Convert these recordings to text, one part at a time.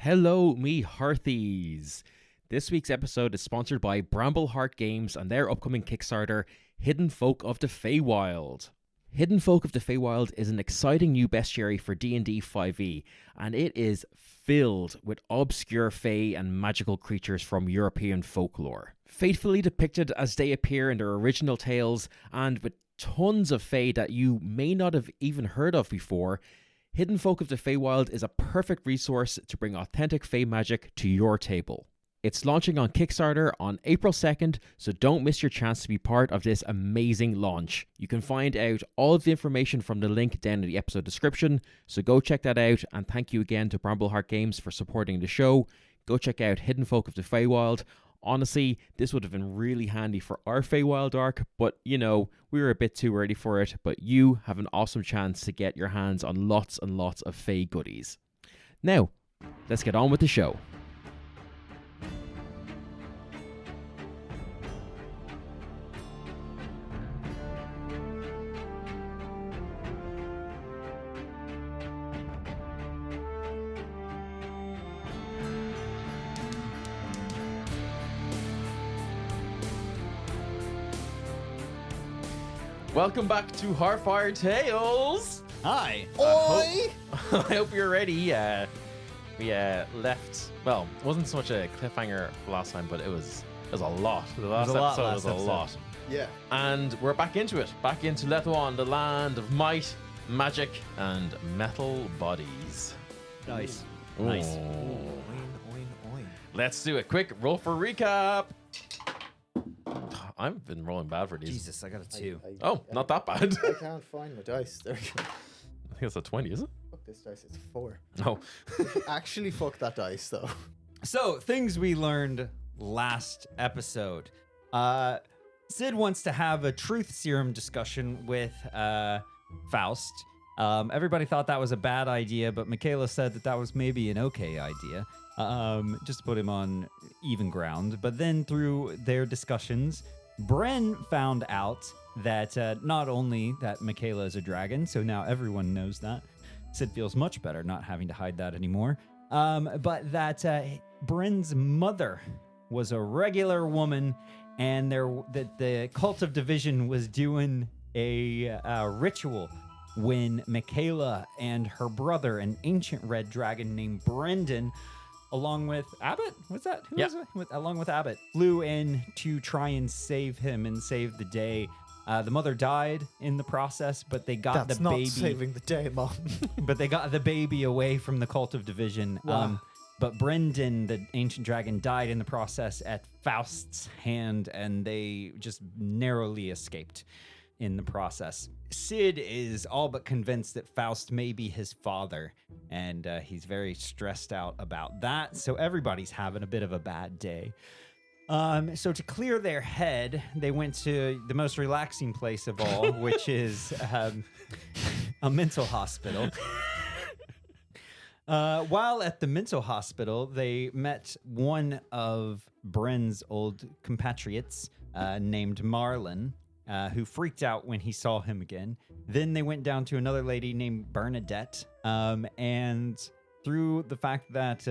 Hello, me hearthies. This week's episode is sponsored by Brambleheart Games and their upcoming Kickstarter, Hidden Folk of the Feywild. Hidden Folk of the Feywild is an exciting new bestiary for D&D 5e, and it is filled with obscure fey and magical creatures from European folklore. Faithfully depicted as they appear in their original tales, and with tons of fey that you may not have even heard of before, Hidden Folk of the Feywild is a perfect resource to bring authentic fey magic to your table. It's launching on Kickstarter on April 2nd, so don't miss your chance to be part of this amazing launch. You can find out all of the information from the link down in the episode description, so go check that out, and thank you again to Brambleheart Games for supporting the show. Go check out Hidden Folk of the Feywild. Honestly, this would have been really handy for our Feywild arc, but you know, we were a bit too early for it, but you have an awesome chance to get your hands on lots and lots of fey goodies. Now, let's get on with the show. Welcome back to Heartfire Tales. Hi. I hope you're ready. We left. Well, it wasn't so much a cliffhanger last time, but it was a lot. The last episode was a lot. Yeah. And we're back into it. Back into Lethuan, the land of might, magic, and metal bodies. Nice. Ooh. Nice. Oin. Let's do a quick roll for recap. I've been rolling bad for these. Jesus, I got a 2. Not that bad. I can't find my dice. There we go. I think it's a 20, is it? Fuck this dice. It's 4. No. Actually, fuck that dice though. So, things we learned last episode. Sid wants to have a truth serum discussion with Faust. Everybody thought that was a bad idea, but Michaela said that was maybe an okay idea. Just to put him on even ground. But then through their discussions, Bren found out that not only that Michaela is a dragon, so now everyone knows that. Sid feels much better not having to hide that anymore. But that Bren's mother was a regular woman, and the Cult of Division was doing a ritual when Michaela and her brother, an ancient red dragon named Brendan, along with Abbott, was that? Who was it? Along with Abbott, flew in to try and save him and save the day. The mother died in the process, but they got That's the not baby. saving the day, Mom. But they got the baby away from the Cult of Division. Wow. But Brendan, the ancient dragon, died in the process at Faust's hand, and they just narrowly escaped in the process. Sid is all but convinced that Faust may be his father, and he's very stressed out about that. So everybody's having a bit of a bad day. So to clear their head, they went to the most relaxing place of all, which is a mental hospital. While at the mental hospital, they met one of Bren's old compatriots named Marlon, who freaked out when he saw him again. Then they went down to another lady named Bernadette, and through the fact that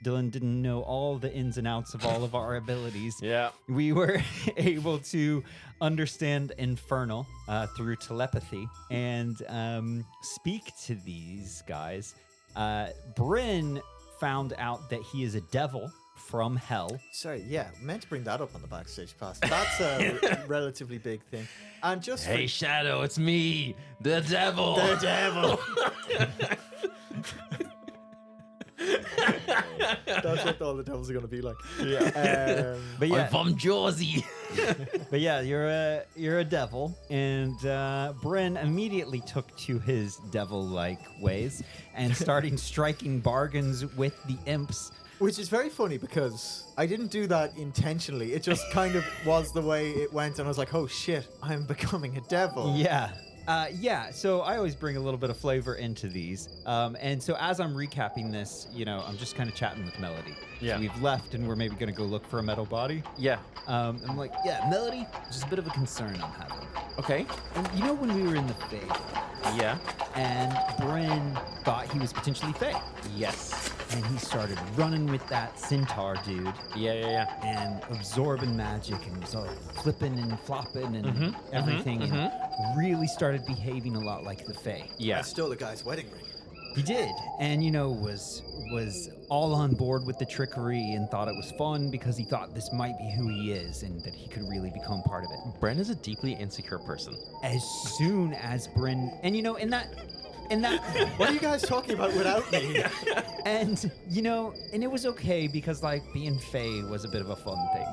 Dylan didn't know all the ins and outs of all of our abilities, we were able to understand Infernal through telepathy and speak to these guys. Bren found out that he is a devil from hell. Sorry, meant to bring that up on the backstage pass. That's a relatively big thing. And just Hey, Shadow, it's me, the devil. the devil. That's what all the devils are going to be like. Yeah. But I'm yeah, from Jersey. but yeah, you're a devil, and Bren immediately took to his devil-like ways and started striking bargains with the imps. Which is very funny because I didn't do that intentionally. It just kind of was the way it went, and I was like, oh shit, I'm becoming a devil. Yeah. So I always bring a little bit of flavor into these. And so as I'm recapping this, I'm just kind of chatting with Melody. Yeah. So we've left and we're maybe going to go look for a metal body. Yeah. I'm like, Melody, just a bit of a concern I'm having. Okay. And when we were in the Fae, Yeah. and Bren thought he was potentially Fae. Yes. and he started running with that centaur dude Yeah. and absorbing magic and was all flipping and flopping and everything and really started behaving a lot like the Fae. I Yeah. stole a guy's wedding ring. He did, and was all on board with the trickery and thought it was fun because he thought this might be who he is and that he could really become part of it. Bren is a deeply insecure person. As soon as Bren, and in that, What are you guys talking about without me? and and it was okay because like being Fae was a bit of a fun thing,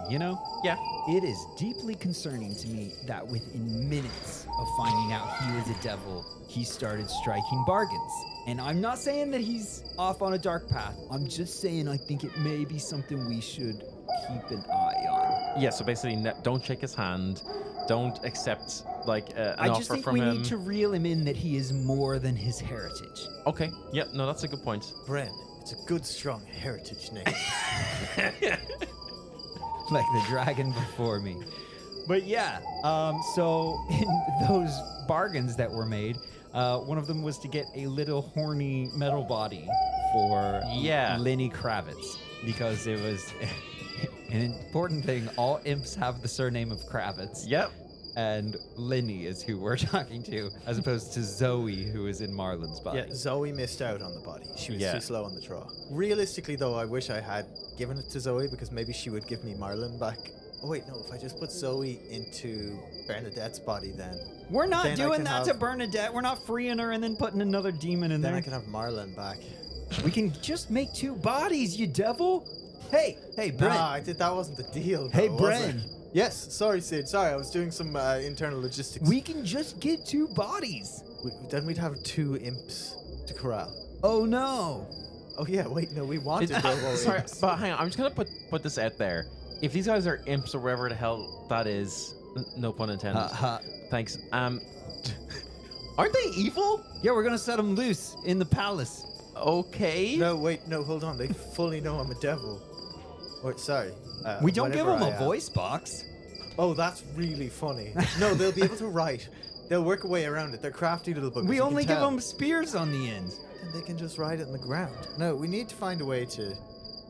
Yeah. It is deeply concerning to me that within minutes of finding out he was a devil, he started striking bargains. And I'm not saying that he's off on a dark path. I'm just saying I think it may be something we should keep an eye on. Yeah, so basically, don't shake his hand. Don't accept, like, an I offer just think from we him. need to reel him in that he is more than his heritage. Okay. Yeah, no, that's a good point. Bren, it's a good, strong heritage name. Like the dragon before me. But yeah, so in those bargains that were made, one of them was to get a little horny metal body for Lenny Kravitz because it was an important thing. All imps have the surname of Kravitz. Yep. And Lenny is who we're talking to, as opposed to Zoe, who is in Marlon's body. Yeah, Zoe missed out on the body. She was Yeah. too slow on the draw. Realistically, though, I wish I had given it to Zoe because maybe she would give me Marlon back. Oh, wait, no. If I just put Zoe into Bernadette's body, then We're not Then I doing can that have- to Bernadette. We're not freeing her and then putting another demon in I there. can have Marlon back. We can just make two bodies, you devil. Hey, Bren. Nah, that wasn't the deal. Hey, though, was Bren. it? Yes, sorry, Sid. Sorry, I was doing some internal logistics. We can just get two bodies. Then we'd have two imps to corral. Oh no. Oh yeah, wait, no, we wanted Robo Sorry, imps. but hang on. I'm just gonna put this out there. If these guys are imps or whatever the hell that is, no pun intended. Thanks. Aren't they evil? Yeah, we're gonna set them loose in the palace. Okay. No, wait, no, hold on. They fully know I'm a devil. Or sorry. We don't give whatever them I a am. voice box. Oh, that's really funny. No, they'll be able to write. They'll work a way around it. They're crafty little buggers. We you can only give tell. them spears on the end. And they can just write it in the ground. No, we need to find a way to.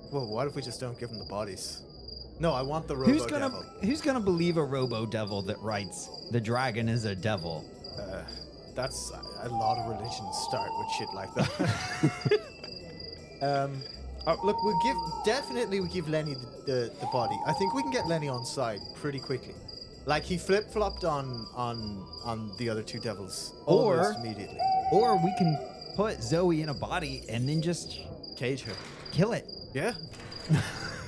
Well, what if we just don't give them the bodies? No, I want the Robo Devil. Who's gonna believe a robo devil that writes the dragon is a devil? That's a lot of religions start with shit like that. Look, we give Lenny the body. I think we can get Lenny on side pretty quickly. Like he flip flopped on the other two devils almost immediately. Or we can put Zoe in a body and then just Cage her. kill it. Yeah.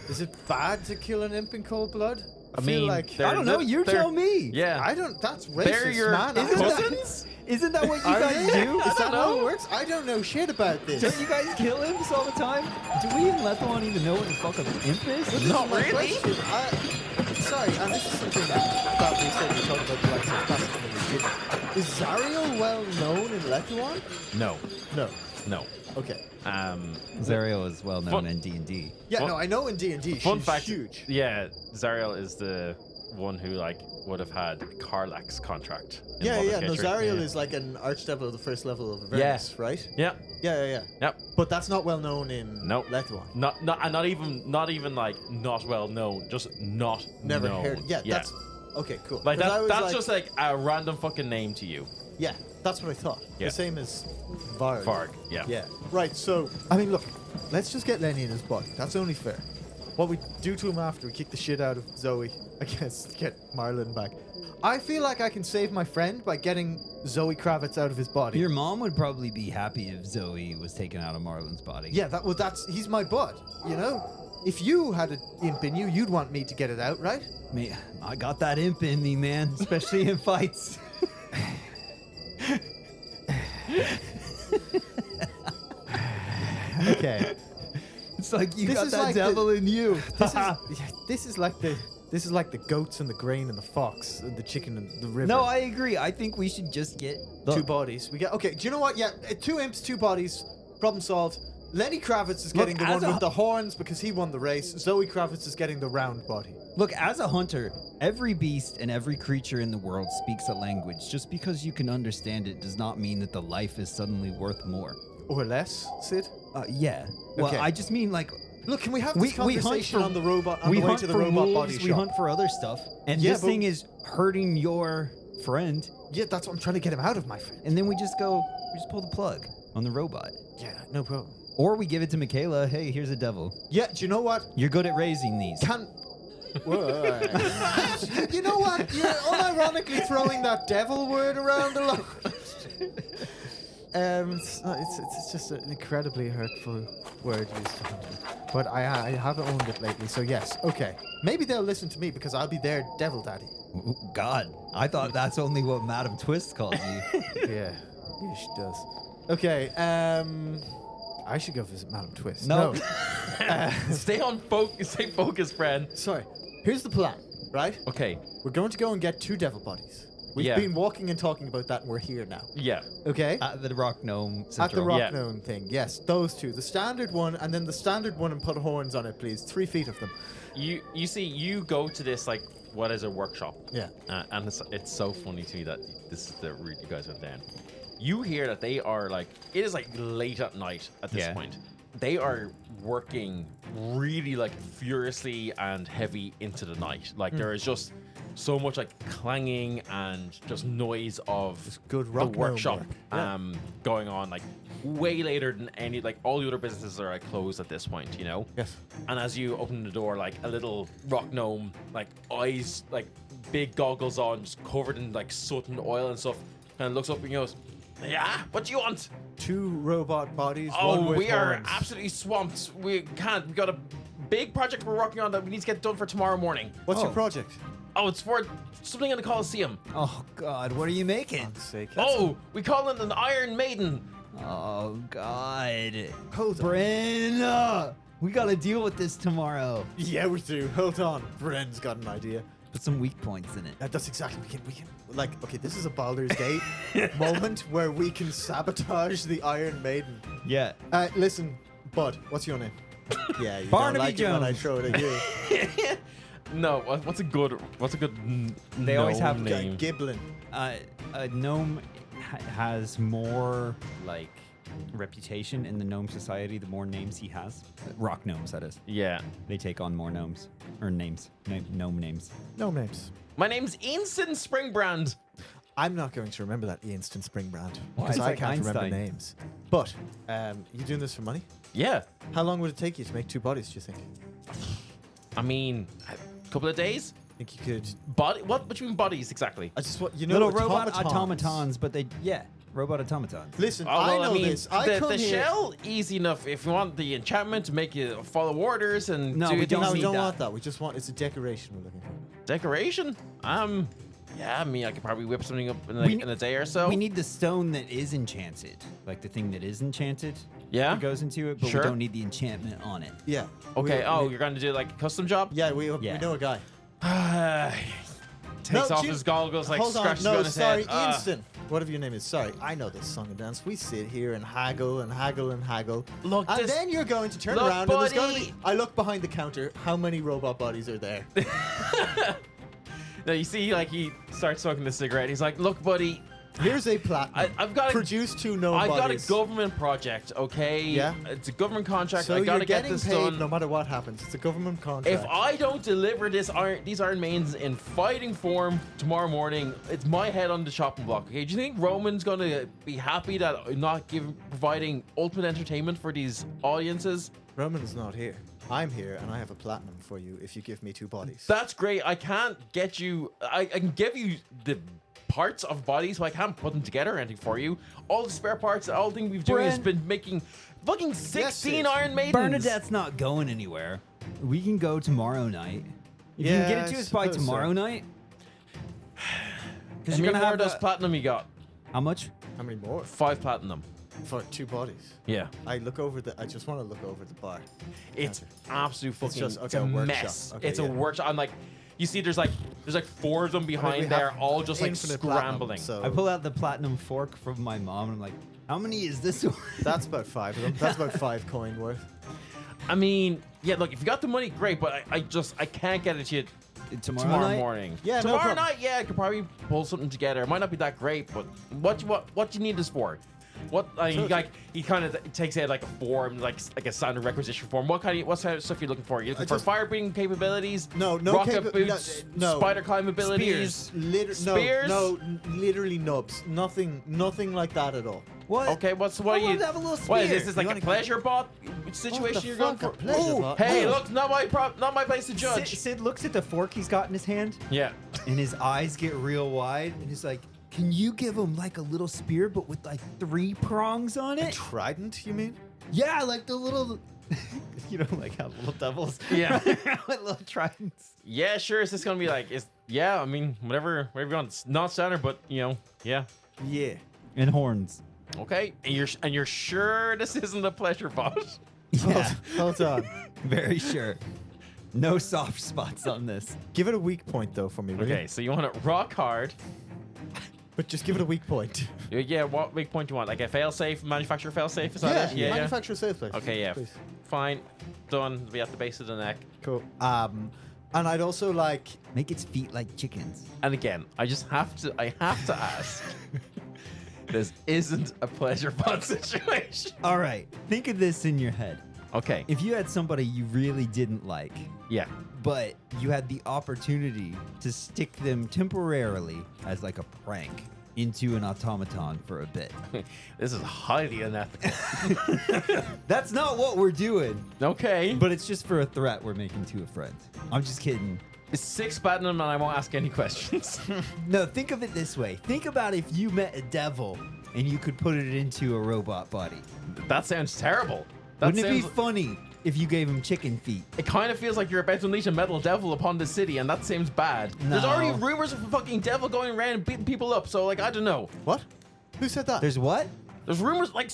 Is it bad to kill an imp in cold blood? I feel mean, like they're- I don't know. You they're- tell me. Yeah. I don't. That's racist, They're your man. I Isn't don't- that- cousins? Isn't that what you Are guys they? do? Is that how know. it works? I don't know shit about this. Don't you guys kill imps all the time? Do we in Lethalon even know what the fuck an imp is? This Not is my really. question. Sorry, and this is something that we said we talked about the likes of classical music. Is Zariel well known in Lethalon? No. No. Okay. Zariel is well known Fun- in D&D. Yeah, Fun- no, I know in D&D. Fun She's fact. huge. Yeah, Zariel is the one who would have had Karlak's contract. in Yeah. Baldur's No, Gate 3. Zariel Yeah. is like an archdevil of the first level of Avernus, right? Yeah. Yeah. Yep. But that's not well known in Nope. Lethalon. Not even like not well known, just not Never known. heard. Yeah, that's okay. Cool. like 'Cause I was that's just like a random fucking name to you. Yeah, that's what I thought. Yeah. The same as Varg. Varg. Yeah. Yeah. Right. So, I mean, look, let's just get Lenny in his body. That's only fair. What we do to him after we kick the shit out of Zoe, I guess, to get Marlon back. I feel like I can save my friend by getting Zoe Kravitz out of his body. Your mom would probably be happy if Zoe was taken out of Marlon's body. Yeah, he's my bud, you know? If you had an imp in you, you'd want me to get it out, right? Man, I got that imp in me, man, especially in fights. Okay. It's like you This got is that like the- devil in you. This is like the goats and the grain and the fox and the chicken and the river. No, I agree. I think we should just get Two bodies. We get okay. Do you know what? Yeah, two imps, two bodies. Problem solved. Lenny Kravitz is getting the as one a- with the horns because he won the race. Zoe Kravitz is getting the round body. Look, as a hunter, every beast and every creature in the world speaks a language. Just because you can understand it does not mean that the life is suddenly worth more. Or less, Sid? Yeah. Well, Okay. I just mean like Look, can we have this conversation on the robot on we the way hunt to the for robot wolves, body we shop? hunt for other stuff, and Yeah, this but- thing is hurting your friend. Yeah, that's what I'm trying to get him out of, my friend. And then we just pull the plug on the robot. Yeah, no problem. Or we give it to Michaela. Hey, here's a devil. Yeah, do you know what? You're good at raising these. Can... You know what? You're unironically throwing that devil word around a lot. It's just an incredibly hurtful word used to hunt with. But I haven't owned it lately, so yes. Okay. Maybe they'll listen to me because I'll be their devil daddy. Oh, God, I thought that's only what Madam Twist calls you. Yeah. Yeah, she does. Okay, I should go visit Madam Twist. No. Stay focused, friend. Sorry. Here's the plan, right? Okay. We're going to go and get 2 devil bodies. We've Yeah. been walking and talking about that, and we're here now. Yeah. Okay? At the Rock Gnome At the Syndrome. rock Yeah. gnome thing. Yes, those 2. The standard one, and then the standard one, and put horns on it, please. 3 feet of them. You see, you go to this like what is a workshop. Yeah. And it's so funny to me that this is the route you guys went down. You hear that they are like, it is like late at night at this Yeah. point. They are working really like furiously and heavy into the night. Like there is just so much like clanging and just noise of It's good the rock gnome workshop work. Yeah. going on like way later than any, like all the other businesses are like closed at this point, you know? Yes. And as you open the door, like a little rock gnome, like eyes, like big goggles on, just covered in like soot and oil and stuff, kind of looks up and goes, "Yeah, what do you want?" 2 robot bodies. Oh, one with we are horns. absolutely swamped. We can't. We got a big project we're working on that we need to get done for tomorrow morning. What's your Oh. project? Oh, it's for something in the Coliseum. Oh, God, what are you making? God's sake. Oh, we call it an Iron Maiden. Oh, God. Hold on. Bren, we got to deal with this tomorrow. Yeah, we do. Hold on. Bren's got an idea. Put some weak points in it. That's exactly. We can. Like, okay, this is a Baldur's Gate moment where we can sabotage the Iron Maiden. Yeah. Listen, Bud, what's your name? Yeah, you Barnaby don't like it when I Jones. throw it at you. No, what's a good They always have gnome name? Giblin. A gnome has more like reputation in the gnome society the more names he has. Rock gnomes, that is. Yeah. They take on more gnomes or names, gnome names. No names. My name's Instant Springbrand. I'm not going to remember that Instant Spring brand Why? because It's I like can't remember Einstein. names. But you doing this for money? Yeah. How long would it take you to make 2 bodies? Do you think? I mean, a couple of days. Think you could? Body? What do you mean bodies exactly? I just want you know Little robot automatons. automatons, but robot automatons. Listen, Oh, I well, know mean, this. I come the here. shell, easy enough. If you want the enchantment to make you follow orders and No, do we don't things- No, we need don't that. want that. We just want it's a decoration we're looking for. decoration. Yeah, I mean, I could probably whip something up in, in a day or so. We need the stone that is enchanted, like the thing that is enchanted. Yeah? that goes into it, but Sure. we don't need the enchantment on it. Yeah. Okay. We- You're going to do like a custom job? Yeah, we Yeah. know a guy. Takes No, off Jim- his goggles, like Hold on. scratches No, on his sorry, head. Ah. Instant. Whatever your name is. Sorry, I know this song and dance. We sit here and haggle and haggle and haggle. Look, and this- then you're going to turn Look, around and there's going to buddy. be. I look behind the counter. How many robot bodies are there? No, you see, like he starts smoking the cigarette. He's like, "Look, buddy, Here's a platinum. I've got to produce 2 gnome I've got a bodies. government project, okay? Yeah? It's a government contract. So I you're gotta get getting this paid done. no matter what happens. It's a government contract. If I don't deliver these Iron Maidens in fighting form tomorrow morning, it's my head on the chopping block. Okay? Do you think Roman's gonna be happy that I'm not providing ultimate entertainment for these audiences? Roman's not here. I'm here, and I have a platinum for you if you give me 2 bodies. That's great. I can't get you. I can give you the parts of bodies, but I can't put them together or anything for you. All the spare parts, all the thing we've doing has Bren. been making fucking 16 Sid. Iron Maidens. Bernadette's not going anywhere. We can go tomorrow night. If you can Yeah, get it I to us by suppose so. tomorrow night. Because How you're many gonna more have of those the- platinum you got? How much? How many more? 5 platinum. For 2 bodies. Yeah. I just want to look over the bar. It's Counter. absolute fucking just- it's okay, a a workshop. mess. Okay, It's yeah. a workshop. I'm like, you see, there's like 4 of them we behind have there, all just like infinite platinum, scrambling. so I pull out the platinum fork from my mom and I'm like, how many is this one? that's about 5 of them. That's about 5 coin worth. I mean, yeah, look, if you got the money, great, but I can't get it to you tomorrow night? morning. Yeah, no tomorrow problem. night, yeah, I could probably pull something together. It might not be that great, but what do you need this for? What he kind of takes it like a form, like a standard requisition form. What kind of stuff you're looking for? You're looking for fire breathing capabilities? No rocket boots, no. spider climb abilities, spears. No, literally nubs. Nothing like that at all. What? Okay, what are you? Have a little What is spear. this? Is like a pleasure bot situation you're going for? Pleasure bot? Hey, Oh. look, not my place to judge. Sid looks at the fork he's got in his hand, Yeah. and his eyes get real wide, and he's like, "Can you give him like a little spear, but with like 3 prongs on A it?" trident, you mean? Yeah, like the little. You know, like how little devils. Yeah. With little tridents. Yeah, sure. Is this gonna be like? I mean, whatever you want. It's not standard, but yeah. Yeah. And horns. Okay, and you're sure this isn't a pleasure bot? Yeah, Hold on. very sure. No soft spots on this. Give it a weak point though for me. Will you? Okay, so you want it rock hard. But just give it a weak point. Yeah, what big point do you want? Like a fail-safe, manufacturer fail-safe? Is that it? Yeah. Manufacturer safe place. Okay, yeah. Please. Fine. Done. Be at the base of the neck. Cool. And I'd also like. Make its feet like chickens. And again, I have to ask. This isn't a pleasure bot situation. All right, think of this in your head. Okay. If you had somebody you really didn't like, Yeah. but you had the opportunity to stick them temporarily as like a prank into an automaton for a bit. This is highly unethical. That's not what we're doing. Okay. But it's just for a threat we're making to a friend. I'm just kidding. It's 6 platinum and I won't ask any questions. No, think of it this way. Think about if you met a devil and you could put it into a robot body. That sounds terrible. Wouldn't it be funny if you gave him chicken feet? It kind of feels like you're about to unleash a metal devil upon the city, and that seems bad. There's No. already rumors of a fucking devil going around and beating people up, so, like, I don't know. What? Who said that? There's what? There's rumors, like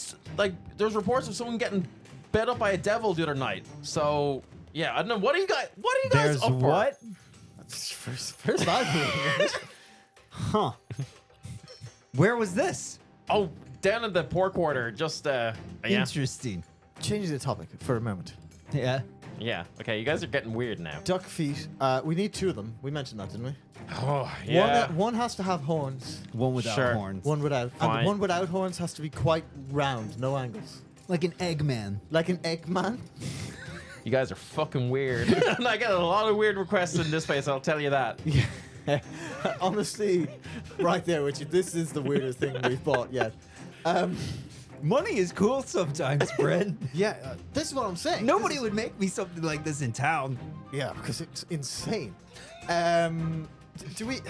there's reports of someone getting bed up by a devil the other night. So, yeah, I don't know. What are you guys There's up for? what? First I've heard it. Huh. Where was this? Oh, down in the poor quarter, just, yeah. Interesting. Changing the topic for a moment. Yeah. Yeah, okay, you guys are getting weird now. Duck feet. We need 2 of them. We mentioned that, didn't we? Oh, yeah. One has to have horns. One without Sure. horns. One without. Fine. And the one without horns has to be quite round, no angles. Like an Eggman. Like an Eggman. You guys are fucking weird. And I get a lot of weird requests in this place, I'll tell you that. Yeah. Honestly, right there, this is the weirdest thing we've bought yet. Money is cool sometimes, Bren. Yeah, this is what I'm saying. Nobody This is- would make me something like this in town. Yeah, because it's insane. Do we?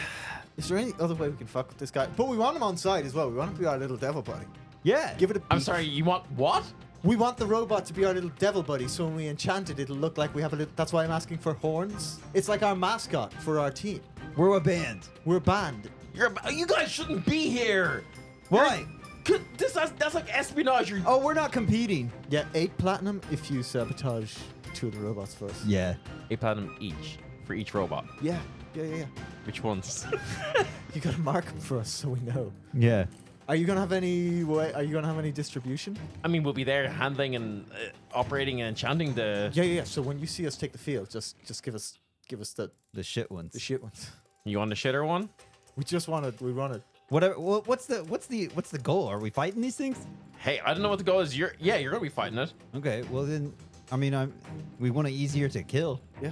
Is there any other way we can fuck with this guy? But we want him on side as well. We want him to be our little devil buddy. Yeah. Give it a. I'm beat. sorry, you want what? We want the robot to be our little devil buddy, so when we enchant it, it'll look like we have a little. That's why I'm asking for horns. It's like our mascot for our team. We're a band. We're a band. You guys shouldn't be here. Why? That's like espionage. Oh, we're not competing. Yeah, 8 platinum if you sabotage 2 of the robots for us. Yeah. 8 platinum each for each robot. Yeah. Which ones? You gotta mark them for us so we know. Yeah. Are you gonna have any way? Are you gonna have any distribution? I mean, we'll be there handling and operating and enchanting the. Yeah. So when you see us take the field, just give us The shit ones. the shit ones. You want the shitter one? We just want to. We want to. Whatever. What's the goal? Are we fighting these things? Hey, I don't know what the goal is. You're gonna be fighting it. Okay. Well then, I mean, we want it easier to kill. Yeah.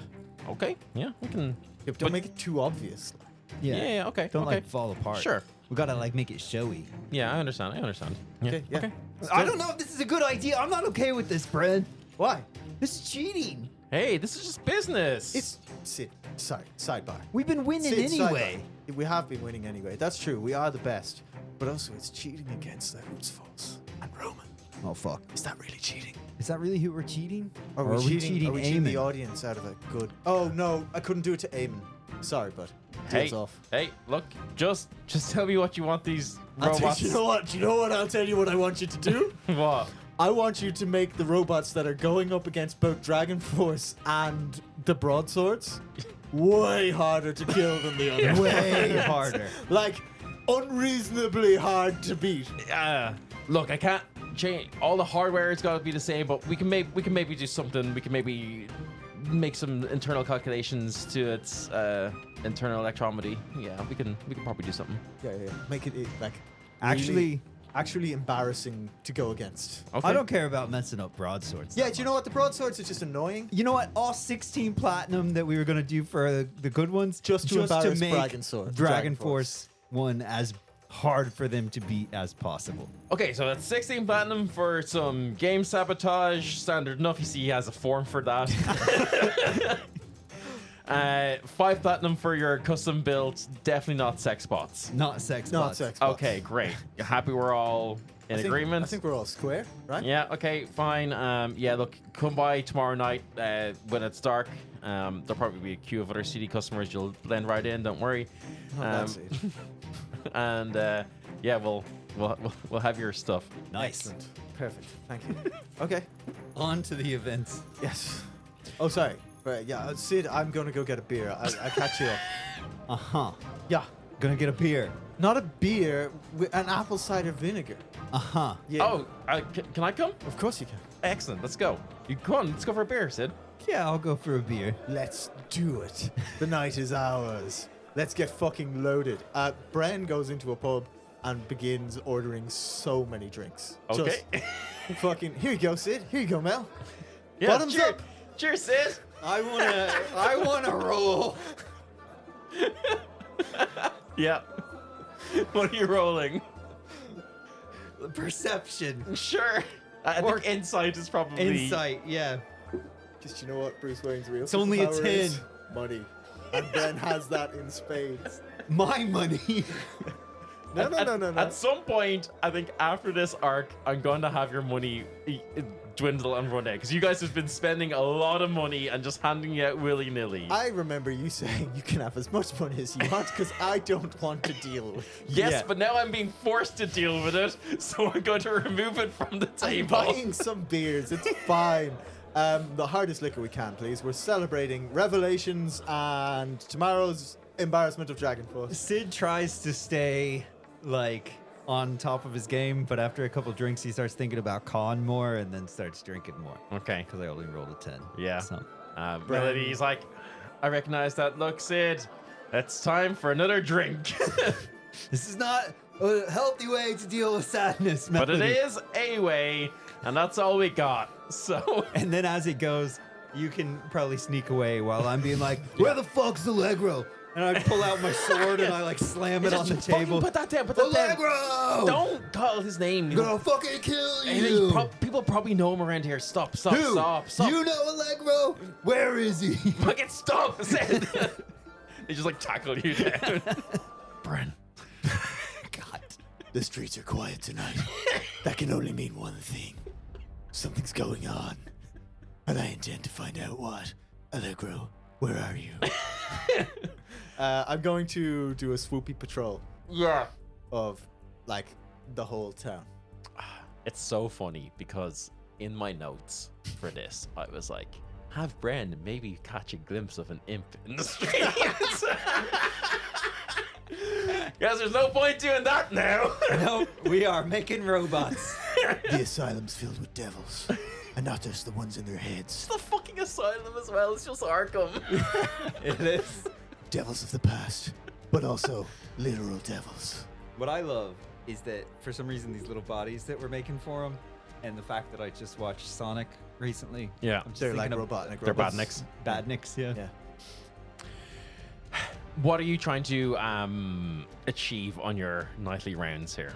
Okay. Yeah, we can. Yeah, but don't make it too obvious. Yeah. Okay. Don't okay. like fall apart. Sure. We gotta like make it showy. Yeah, I understand. Yeah. Okay. Yeah. Okay. I don't know if this is a good idea. I'm not okay with this, Bren. Why? This is cheating. Hey, this is just business. It's Sid. Sorry. Sidebar. We've been winning Sid, anyway. sidebar. We have been winning anyway. That's true. We are the best. But also, it's cheating against the Hoots Falls and Roman. Oh fuck. Is that really cheating? Is that really who we're cheating? Or are we cheating Are we cheating the Eamon? audience out of a good? Oh no, I couldn't do it to Eamon. Sorry, bud. Deal's off. Hey, look, just tell me what you want these I'll tell robots. you know what? Do you know what? I'll tell you what I want you to do. What? I want you to make the robots that are going up against both Dragon Force and the broadswords way harder to kill than the other. Way harder. Like unreasonably hard to beat. Look, I can't change. All the hardware has got to be the same, but we can maybe do something. We can maybe make some internal calculations to its internal electrometry. Yeah, we can probably do something. Yeah. Make it like Actually, actually embarrassing to go against. Okay. I don't care about messing up broadswords. Yeah, that do you know much. what? The broadswords are just annoying. You know what? All 16 platinum that we were gonna do for the good ones, Just to embarrass make Dragon Dragon Force. Force one as hard for them to beat as possible. Okay, so that's 16 platinum for some game sabotage. Standard enough. You see, he has a form for that. 5 platinum for your custom builds. Definitely not sex bots. Not sex. Not bots. sex bots. Okay, great. You happy we're all in agreement? I think we're all square, right? Yeah, okay, fine. Yeah, look, come by tomorrow night when it's dark. There'll probably be a queue of other CD customers. You'll blend right in, don't worry. That's it. And yeah, we'll have your stuff. Nice. Excellent. Perfect. Thank you. Okay. On to the events. Yes. Oh, sorry. Right, yeah, Sid, I'm going to go get a beer. I'll catch you up. Uh-huh. Yeah. Gonna get a beer. Not a beer, with an apple cider vinegar. Uh-huh. Yeah. Oh, can I come? Of course you can. Excellent, let's go. You come on, let's go for a beer, Sid. Yeah, I'll go for a beer. Let's do it. The night is ours. Let's get fucking loaded. Bren goes into a pub and begins ordering so many drinks. Okay. Just fucking, here you go, Sid. Here you go, Mel. Yeah, Bottoms cheers. up. Cheers, Sid. I wanna roll. Yeah. What are you rolling? Perception. Sure. I Or- think insight is probably Insight, yeah. Just, you know what Bruce Wayne's real It's only a superpower 10. is? Money. And Bren has that in spades. My money. No. At some point, I think after this arc, I'm going to have your money dwindle and run out because you guys have been spending a lot of money and just handing it out willy nilly. I remember you saying you can have as much money as you want because I don't want to deal with it. Yes, Yeah. but now I'm being forced to deal with it, so I'm going to remove it from the I'm table. buying some beers. It's fine. The hardest liquor we can, please. We're celebrating Revelations and tomorrow's embarrassment of Dragon Force. Sid tries to stay like on top of his game, but after a couple drinks, he starts thinking about con more and then starts drinking more. Okay. Because I only rolled a 10. Yeah. So. Melody's like, I recognize that look, Sid. It's time for another drink. This is not a healthy way to deal with sadness, But it Melody. is a way, and that's all we got. So, And then as it goes, you can probably sneak away while I'm being like, where the fuck's Allegro? And I pull out my sword and I like slam it on the Just fucking table. Put that down. Put that down. Allegro! Don't call his name. I'm gonna fucking kill And you! people probably know him around here. Stop. Who? Stop. You know Allegro? Where is he? Fucking stop. Sid. They just like tackle you down. Bren. God. The streets are quiet tonight. That can only mean one thing. Something's going on. And I intend to find out what. Allegro, where are you? I'm going to do a swoopy patrol Yeah. of, like, the whole town. It's so funny because in my notes for this, I was like, have Bren maybe catch a glimpse of an imp in the streets. Guys, there's no point doing that now. No, we are making robots. The asylum's filled with devils. And not just the ones in their heads. It's the fucking asylum as well. It's just Arkham. It is. Devils of the past. But also literal devils. What I love is that for some reason these little bodies that we're making for them, and the fact that I just watched Sonic recently. Yeah. I'm just They're like thinking of Robotnik They're robots. badniks. badniks, yeah. Yeah. What are you trying to achieve on your nightly rounds here?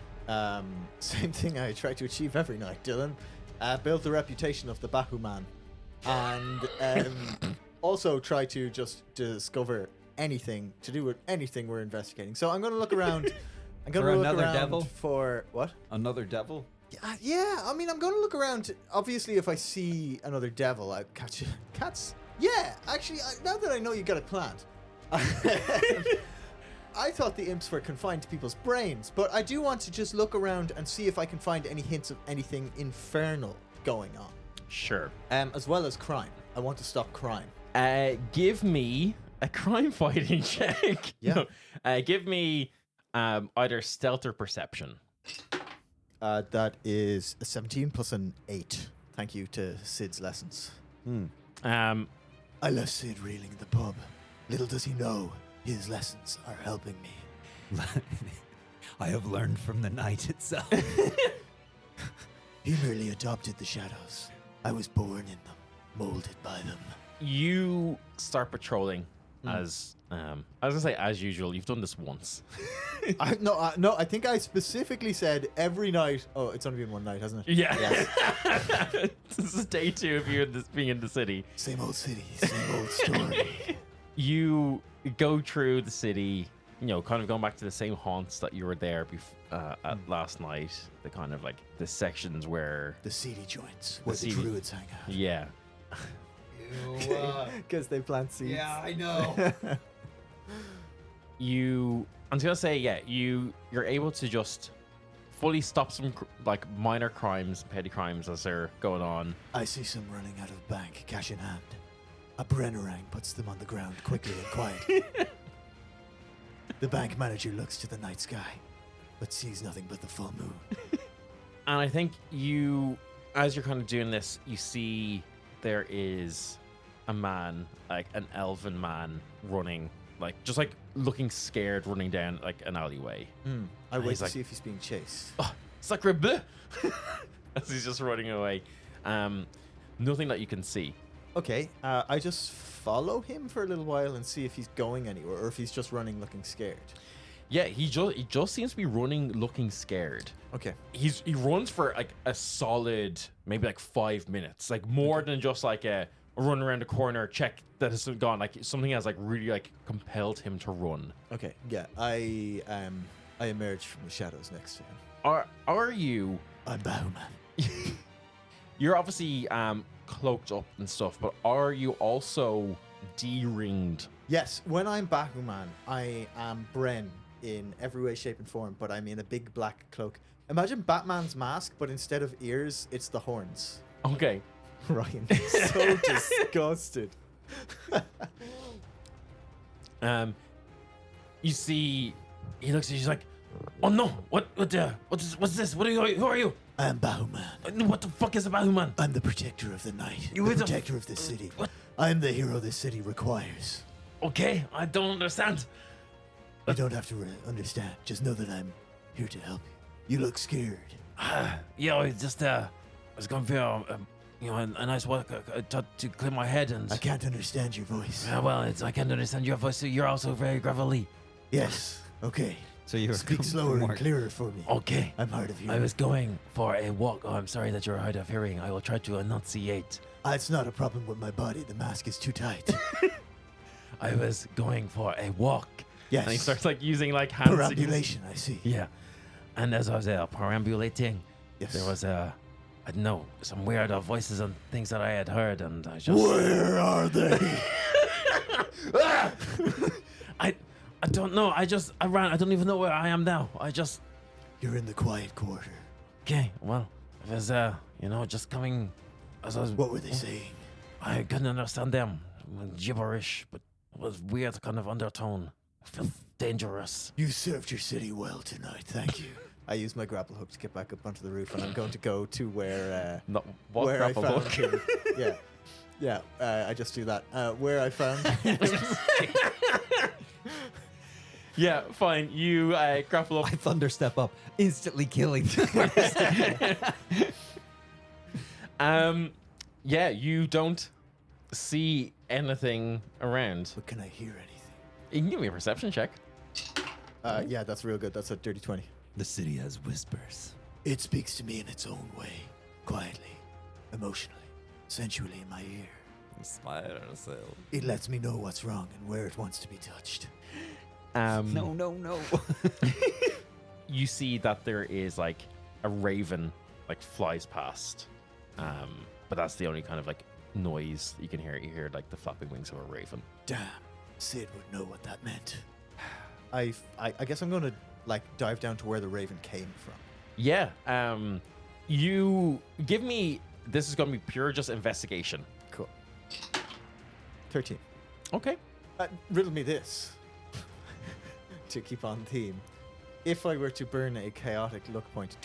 Same thing I try to achieve every night, Dylan. Build the reputation of the Bahu Man. And also try to just discover anything to do with anything we're investigating. So I'm going to look around. I'm going For to look another around devil? for what? Another devil? Yeah, I mean, I'm going to look around. Obviously, if I see another devil, I'd catch it. Cats? Yeah, actually, now that I know you got it planned. I thought the imps were confined to people's brains, but I do want to just look around and see if I can find any hints of anything infernal going on. Sure. As well as crime. I want to stop crime. Give me a crime fighting check. Yeah. No, give me either stealth or perception. That is a 17 plus an 8. Thank you to Sid's lessons. I left Sid reeling in the pub. Little does he know, his lessons are helping me. I have learned from the night itself. He merely adopted the shadows. I was born in them, molded by them. You start patrolling as I was gonna say as usual. You've done this once. No, I think I specifically said every night. Oh, it's only been one night, hasn't it? Yeah. Yes. This is day 2 of you being in the city. Same old city, same old story. You go through the city, you know, kind of going back to the same haunts that you were there at last night. The kind of like the sections where The seedy joints, where the seedy- druids hang out. yeah. Because they plant seeds. I know. I'm just gonna say, yeah, you're able to just fully stop some like minor crimes, petty crimes as they're going on. I see some running out of bank, cash in hand. A Brennerang puts them on the ground quickly and quietly. The bank manager looks to the night sky, but sees nothing but the full moon. And I think as you're kind of doing this, you see there is a man, like an elven man, running, like just like looking scared, running down like an alleyway. I wait he's to like- see if he's being chased. Oh, sacre bleu! As he's just running away. Nothing that you can see. Okay, I just follow him for a little while and see if he's going anywhere or if he's just running looking scared. Yeah, he just seems to be running looking scared. Okay. He runs for like a solid maybe like 5 minutes, like more than just like a run around the corner, check that it's gone. Like something has like really like compelled him to run. Okay, yeah, I emerge from the shadows next to him. Are you? I'm Bahuman. You're obviously cloaked up and stuff, but are you also de-ringed? Yes, when I'm Bahuman, I am Bren in every way, shape, and form, but I'm in a big black cloak. Imagine Batman's mask, but instead of ears, it's the horns. Okay. Ryan, so disgusted. You see, he looks at you. He's like, "Oh no! What's this? Who are you? I'm Bahuman. What the fuck is a Bahuman?" I'm the protector of the night. You the were the- protector of the city. What? I'm the hero this city requires. Okay, I don't understand. You don't have to understand. Just know that I'm here to help you. You look scared. Yeah, I just was going for a nice walk to clear my head and. I can't understand your voice. I can't understand your voice. So you're also very gravelly. Yes. Okay. So you were Speak slower and clearer for me. Okay. I'm hard of hearing. I was going for a walk. Oh, I'm sorry that you're hard of hearing. I will try to enunciate. It's not a problem with my body. The mask is too tight. I was going for a walk. Yes. And he starts like using like hand signals. Perambulation, I see. Yeah. And as I was perambulating, Yes. there was I don't know, some weird voices and things that I had heard, and I just. Where are they? I don't know. I ran. I don't even know where I am now. You're in the quiet quarter. Okay. Well, it was just coming. As I was. What were they saying? I couldn't understand them. Gibberish, but it was weird kind of undertone. I felt dangerous. You served your city well tonight. Thank you. I used my grapple hook to get back up onto the roof, and I'm going to go to where No, what where grapple I found hook? him. Yeah. I just do that. Where I found. Yeah, fine. You grapple up. I thunderstep up, instantly killing. Yeah, you don't see anything around. But can I hear anything? You can give me a perception check. Yeah, that's real good. That's a dirty 20. The city has whispers. It speaks to me in its own way, quietly, emotionally, sensually in my ear. It lets me know what's wrong and where it wants to be touched. No. You see that there is like a raven like flies past, but that's the only kind of like noise you can hear. You hear like the flapping wings of a raven. Damn, Sid would know what that meant. I guess I'm going to like dive down to where the raven came from. Yeah. You give me. This is going to be pure just investigation. Cool. 13. Okay. Riddle me this. To keep on theme. If I were to burn a chaotic luck point,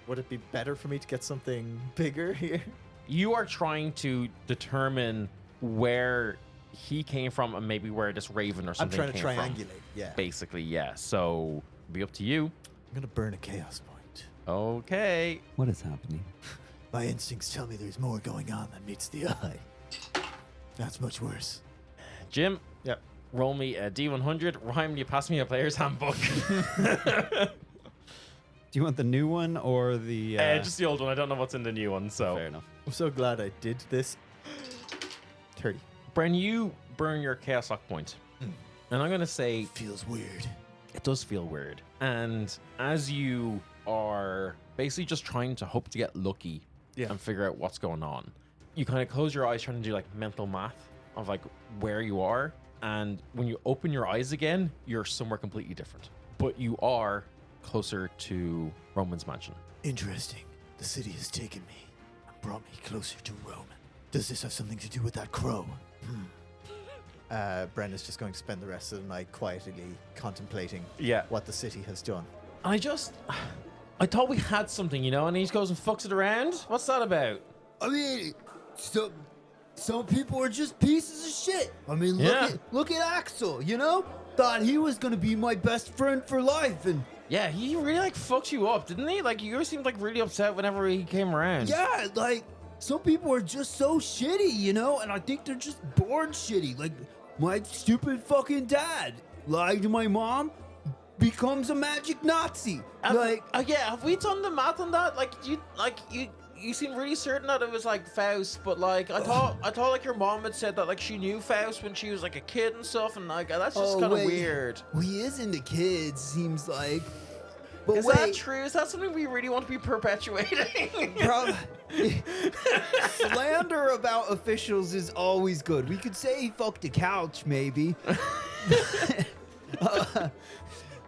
would it be better for me to get something bigger here? You are trying to determine where he came from and maybe where this raven or I'm something trying to came from. triangulate, yeah. Basically, yeah. So be up to you. I'm gonna burn a chaos point. Okay. What is happening? My instincts tell me there's more going on than meets the eye. That's much worse. Jim, Yep. roll me a D100. Ryan, you pass me a player's handbook. Do you want the new one or the... Just the old one. I don't know what's in the new one, so. Fair enough. I'm so glad I did this. 30. Bren, you burn your chaos lock point. And I'm going to say Feels weird. it does feel weird. And as you are basically just trying to hope to get lucky and figure out what's going on, you kind of close your eyes trying to do like mental math of like where you are. And when you open your eyes again, you're somewhere completely different. But you are closer to Roman's mansion. Interesting. The city has taken me and brought me closer to Roman. Does this have something to do with that crow? Bren is just going to spend the rest of the night quietly contemplating what the city has done. I thought we had something, you know, and he just goes and fucks it around. What's that about? I mean, some people are just pieces of shit. I mean, look at Axel, you know? Thought he was gonna be my best friend for life, and Yeah, he really like fucked you up, didn't he? Like you seemed like really upset whenever he came around. yeah, like some people are just so shitty, you know? And I think they're just born shitty. Like my stupid fucking dad lied to my mom, becomes a magic Nazi. Have we done the math on that? You seem really certain that it was like Faust, but like I thought like your mom had said that like she knew Faust when she was like a kid and stuff, and like that's just kind of weird. Well, he is into kids, seems like. But Is that true? Is that something we really want to be perpetuating? Slander about officials is always good. We could say he fucked a couch, maybe.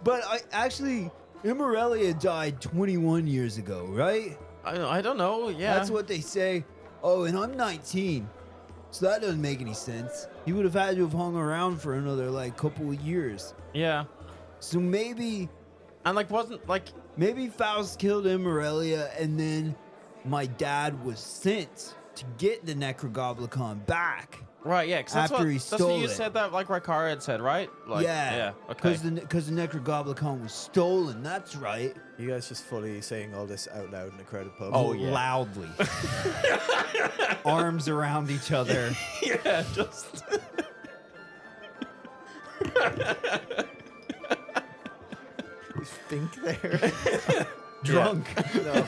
But Immorellia died 21 years ago, right? I don't know. Yeah, That's what they say. Oh, and I'm 19. So that doesn't make any sense. He would have had to have hung around for another, like, couple of years. Yeah, So maybe and like wasn't like Faust killed Immorellia, and then my dad was sent to get the Necrogoblicon back. right. Yeah, 'cause After he that's what stole you it. said that like Rykara had said, right? Like, yeah. Okay. Because the Necrogoblicon was stolen. That's right. You guys just fully saying all this out loud in a crowded pub. Oh, yeah. Loudly. Arms around each other. Yeah, just. You think there? Drunk. No.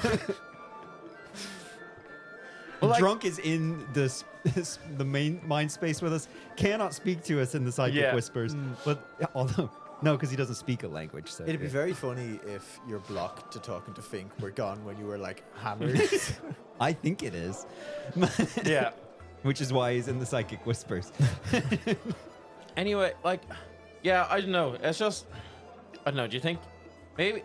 Well, like- Drunk is in the main mind space with us. Cannot speak to us in the psychic whispers. But although because he doesn't speak a language. So It'd be very funny if your block to talking to Fink were gone when you were like hammered. I think it is. Yeah. Which is why he's in the psychic whispers. Anyway, like, yeah, I don't know. It's just, I don't know. Do you think maybe?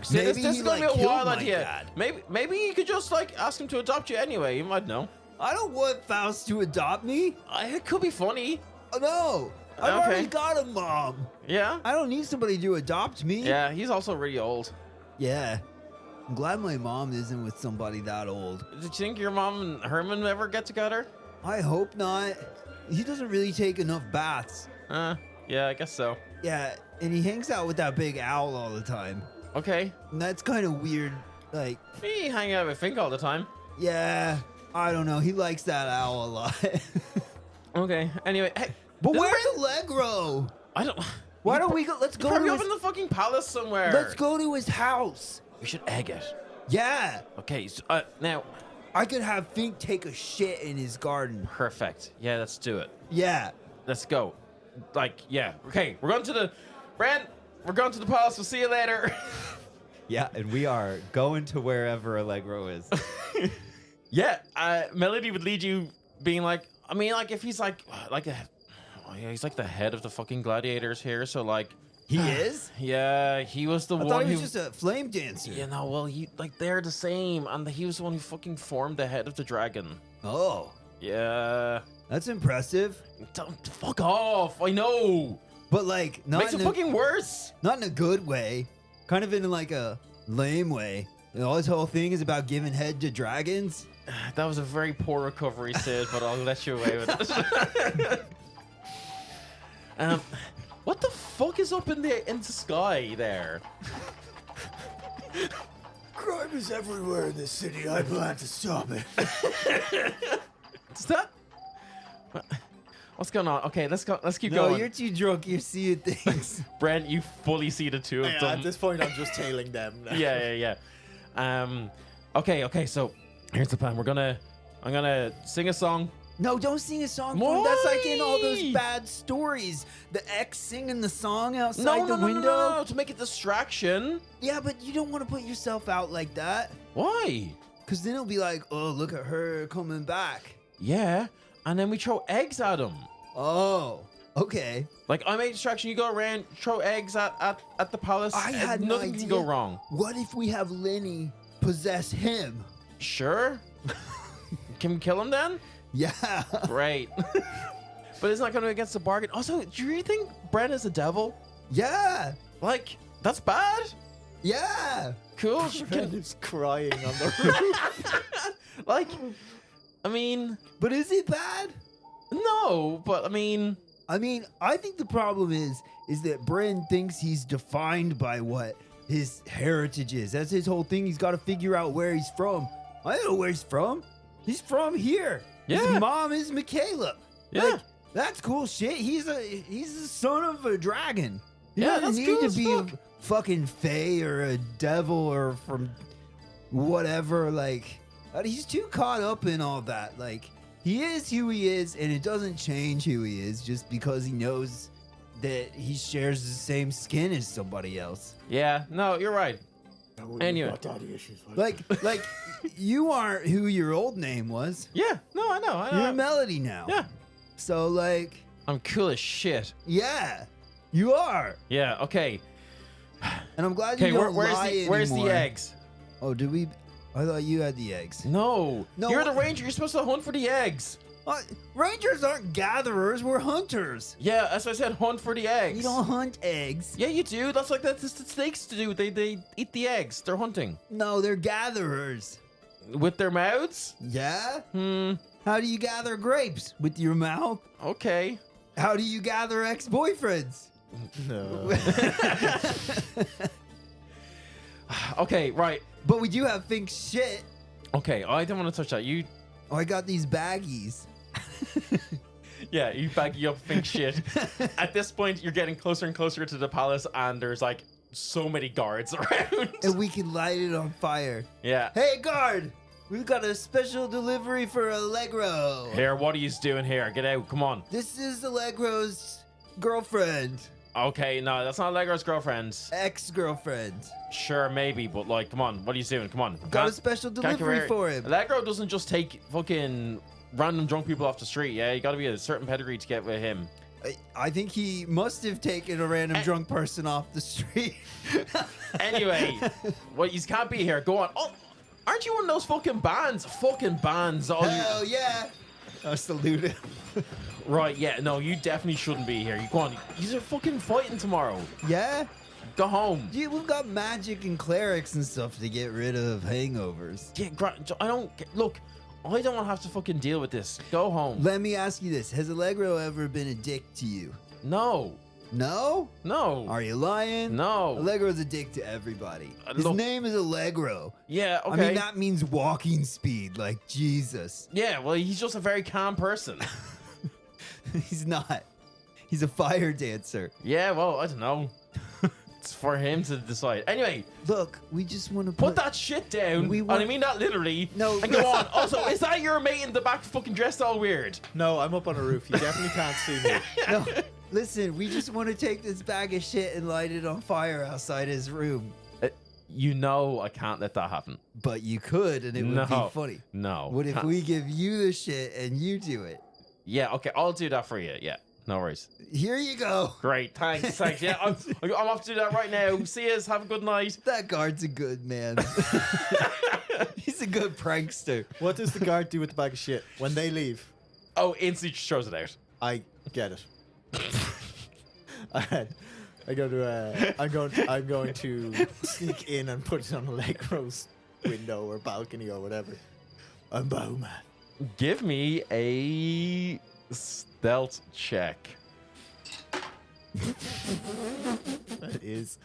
See, Maybe this he, is gonna like, be a wild killed my idea. dad. Maybe you could just like ask him to adopt you anyway. You might know. I don't want Faust to adopt me. It could be funny. Oh, no. I've Okay. already got a mom. Yeah. I don't need somebody to adopt me. Yeah. He's also really old. Yeah. I'm glad my mom isn't with somebody that old. Did you think your mom and Herman ever get together? I hope not. He doesn't really take enough baths. Yeah, I guess so. Yeah, and he hangs out with that big owl all the time. Okay. And that's kind of weird. Like, Me hanging out with Fink all the time. yeah, I don't know. He likes that owl a lot. Okay. Anyway, hey. But this where's Bren- Allegro? I don't. Why don't we go? Let's go Probably to up in his, the fucking palace somewhere. let's go to his house. We should egg it. Yeah, Okay. So, now. I could have Fink take a shit in his garden. Perfect. Yeah, let's do it. Yeah. Let's go. Like, yeah. Okay, we're going to the... Bren, we're going to the palace. We'll see you later. Yeah, and we are going to wherever Allegro is. Yeah, Melody would lead you being like... I mean, like, if he's like he's like the head of the fucking gladiators here, so like... He is? Yeah, he was the I one thought he who... was just a flame dancer. You know, well, he like they're the same, and he was the one who fucking formed the head of the dragon. Oh, Yeah. that's impressive. Don't fuck off. I know. But like, not Makes it in, a, fucking worse. not in a good way. Kind of in like a lame way. You know, his whole thing is about giving head to dragons. That was a very poor recovery, Sid, but I'll let you away with it. What the fuck is up in the sky there? Crime is everywhere in this city. I plan to stop it. Is that? What's going on? Okay, let's go. Let's keep No, going. you're too drunk. You're seeing things. Brent, you fully see the two of Yeah, them. at this point, I'm just tailing them. Now. Yeah. Okay. So here's the plan. I'm gonna sing a song. No, don't sing a song. Why? That's like in all those bad stories. The ex singing the song outside the window. No, to make a distraction. Yeah, but you don't want to put yourself out like that. Why? Because then it'll be like, oh, look at her coming back. Yeah, and then we throw eggs at him. Oh, okay. Like I make a distraction. You go around, throw eggs at the palace. I had and no nothing idea. can go wrong. What if we have Lenny possess him? Sure. Can we kill him then? Yeah. Great. But it's not going to against the bargain. Also, do you really think Bren is a devil? Yeah. Like, that's bad. Yeah. Cool. Bren is crying on the roof. Like, I mean, But is it bad? no, but I mean, I think the problem is that Bren thinks he's defined by what his heritage is. That's his whole thing. He's got to figure out where he's from. I know where he's from. He's from here. Yeah. His mom is Michaela. Yeah. Like, that's cool shit. He's the son of a dragon. He Yeah, doesn't that's need cool to as be fuck. a fucking fae or a devil or from whatever. Like, he's too caught up in all that. Like, he is who he is, and it doesn't change who he is just because he knows that he shares the same skin as somebody else. yeah, no, you're right. Anyway. Daddy issues. Like you aren't who your old name was. Yeah, no, I know. You're Melody now. Yeah. So, like, I'm cool as shit. yeah, you are. Yeah, okay. And I'm glad you Okay, don't where's lie where's anymore. the eggs? Oh, did we? I thought you had the eggs. No. No, You're the what- ranger. You're supposed to hunt for the eggs. Rangers aren't gatherers. We're hunters. Yeah, that's what I said. Hunt for the eggs. You don't hunt eggs. Yeah, you do. That's like that's the snakes to do. They eat the eggs. They're hunting No, they're gatherers. with their mouths. Yeah? Hmm. How do you gather grapes? With your mouth? Okay. How do you gather ex-boyfriends? No. Okay. Right. But we do have think shit. Okay. I don't want to touch that. You. Oh, I got these baggies. Yeah. You baggy up. Think shit. At this point, you're getting closer and closer to the palace, and there's like so many guards around. And we can light it on fire. Yeah. Hey, guard! We've got a special delivery for Allegro. Here. What are you doing here? Get out. Come on. This is Allegro's girlfriend. Okay. No, that's not Allegro's girlfriend. Ex-girlfriend. Sure, maybe, but like, come on. What are you doing? Come on. Got a special Can't delivery compare- for him. Allegro doesn't just take fucking random drunk people off the street. Yeah, you got to be a certain pedigree to get with him. I think he must have taken a random drunk person off the street. Anyway, well, you can't be here. Go on. Oh, aren't you one of those fucking bands? Fucking bands. All you... Hell yeah. I salute him. Right? Yeah. No, you definitely shouldn't be here. You go on. You're fucking fighting tomorrow. Yeah? Go home. Dude, we've got magic and clerics and stuff to get rid of hangovers. Yeah. I don't look. I don't want to have to fucking deal with this. Go home. Let me ask you this. Has Allegro ever been a dick to you? No. No? No. Are you lying? No. Allegro's a dick to everybody. His Look- name is Allegro. Yeah. Okay. I mean, that means walking speed, like Jesus. Yeah. Well, he's just a very calm person. He's not. He's a fire dancer. Yeah. Well, I don't know. It's for him to decide. Anyway. Look, we just want to Put that shit down. We And I want- mean that literally. No. And go on. Also, is that your mate in the back fucking dressed all weird? No, I'm up on a roof. You definitely can't see me. No, listen, we just want to take this bag of shit and light it on fire outside his room. You know I can't let that happen. But you could, and it would No. be funny. No. What if Can't- we give you the shit and you do it? Yeah, okay. I'll do that for you. Yeah. No worries. Here you go. Great. Thanks. Thanks. Yeah, I'm off to do that right now. See yous. Have a good night. That guard's a good man. He's a good prankster. What does the guard do with the bag of shit when they leave? Oh, instantly just throws it out. I get it. I go to. I'm going to sneak in and put it on Allegro's window or balcony or whatever. I'm Bowman. Give me a stealth check. That is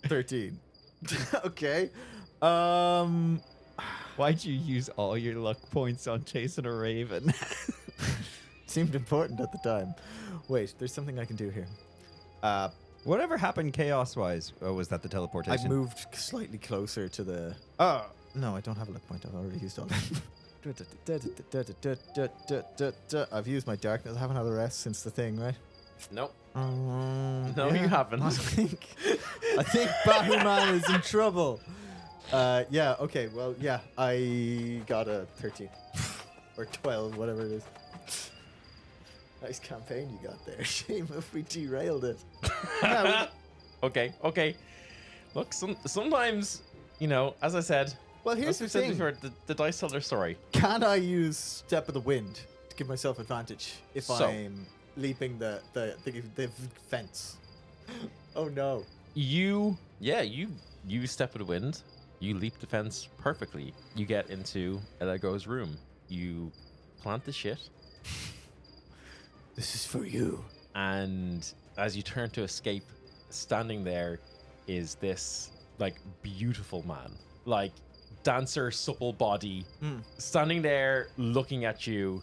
13. Okay. Why'd you use all your luck points on chasing a raven? Seemed important at the time. Wait, there's something I can do here. Whatever happened chaos-wise? Oh, was that the I teleportation? moved slightly closer to the. Oh no, I don't have a luck point. I've already used all that. I've used my darkness. I haven't had a rest since the thing, right? Nope. No, No, you haven't. I think Bahuman is in trouble. Yeah. Okay. Well, yeah. I got a 13 or 12, whatever it is. Nice campaign you got there. Shame if we derailed it. Okay. Look, sometimes, as I said, Well, here's the as we said thing. before, the dice tell their story. Can I use Step of the Wind to give myself advantage if So. I'm leaping the fence? Oh no. You step of the wind. You leap the fence perfectly. You get into Allegro's room. You plant the shit, This is for you. and as you turn to escape, standing there is this beautiful man, dancer, supple body, standing there looking at you.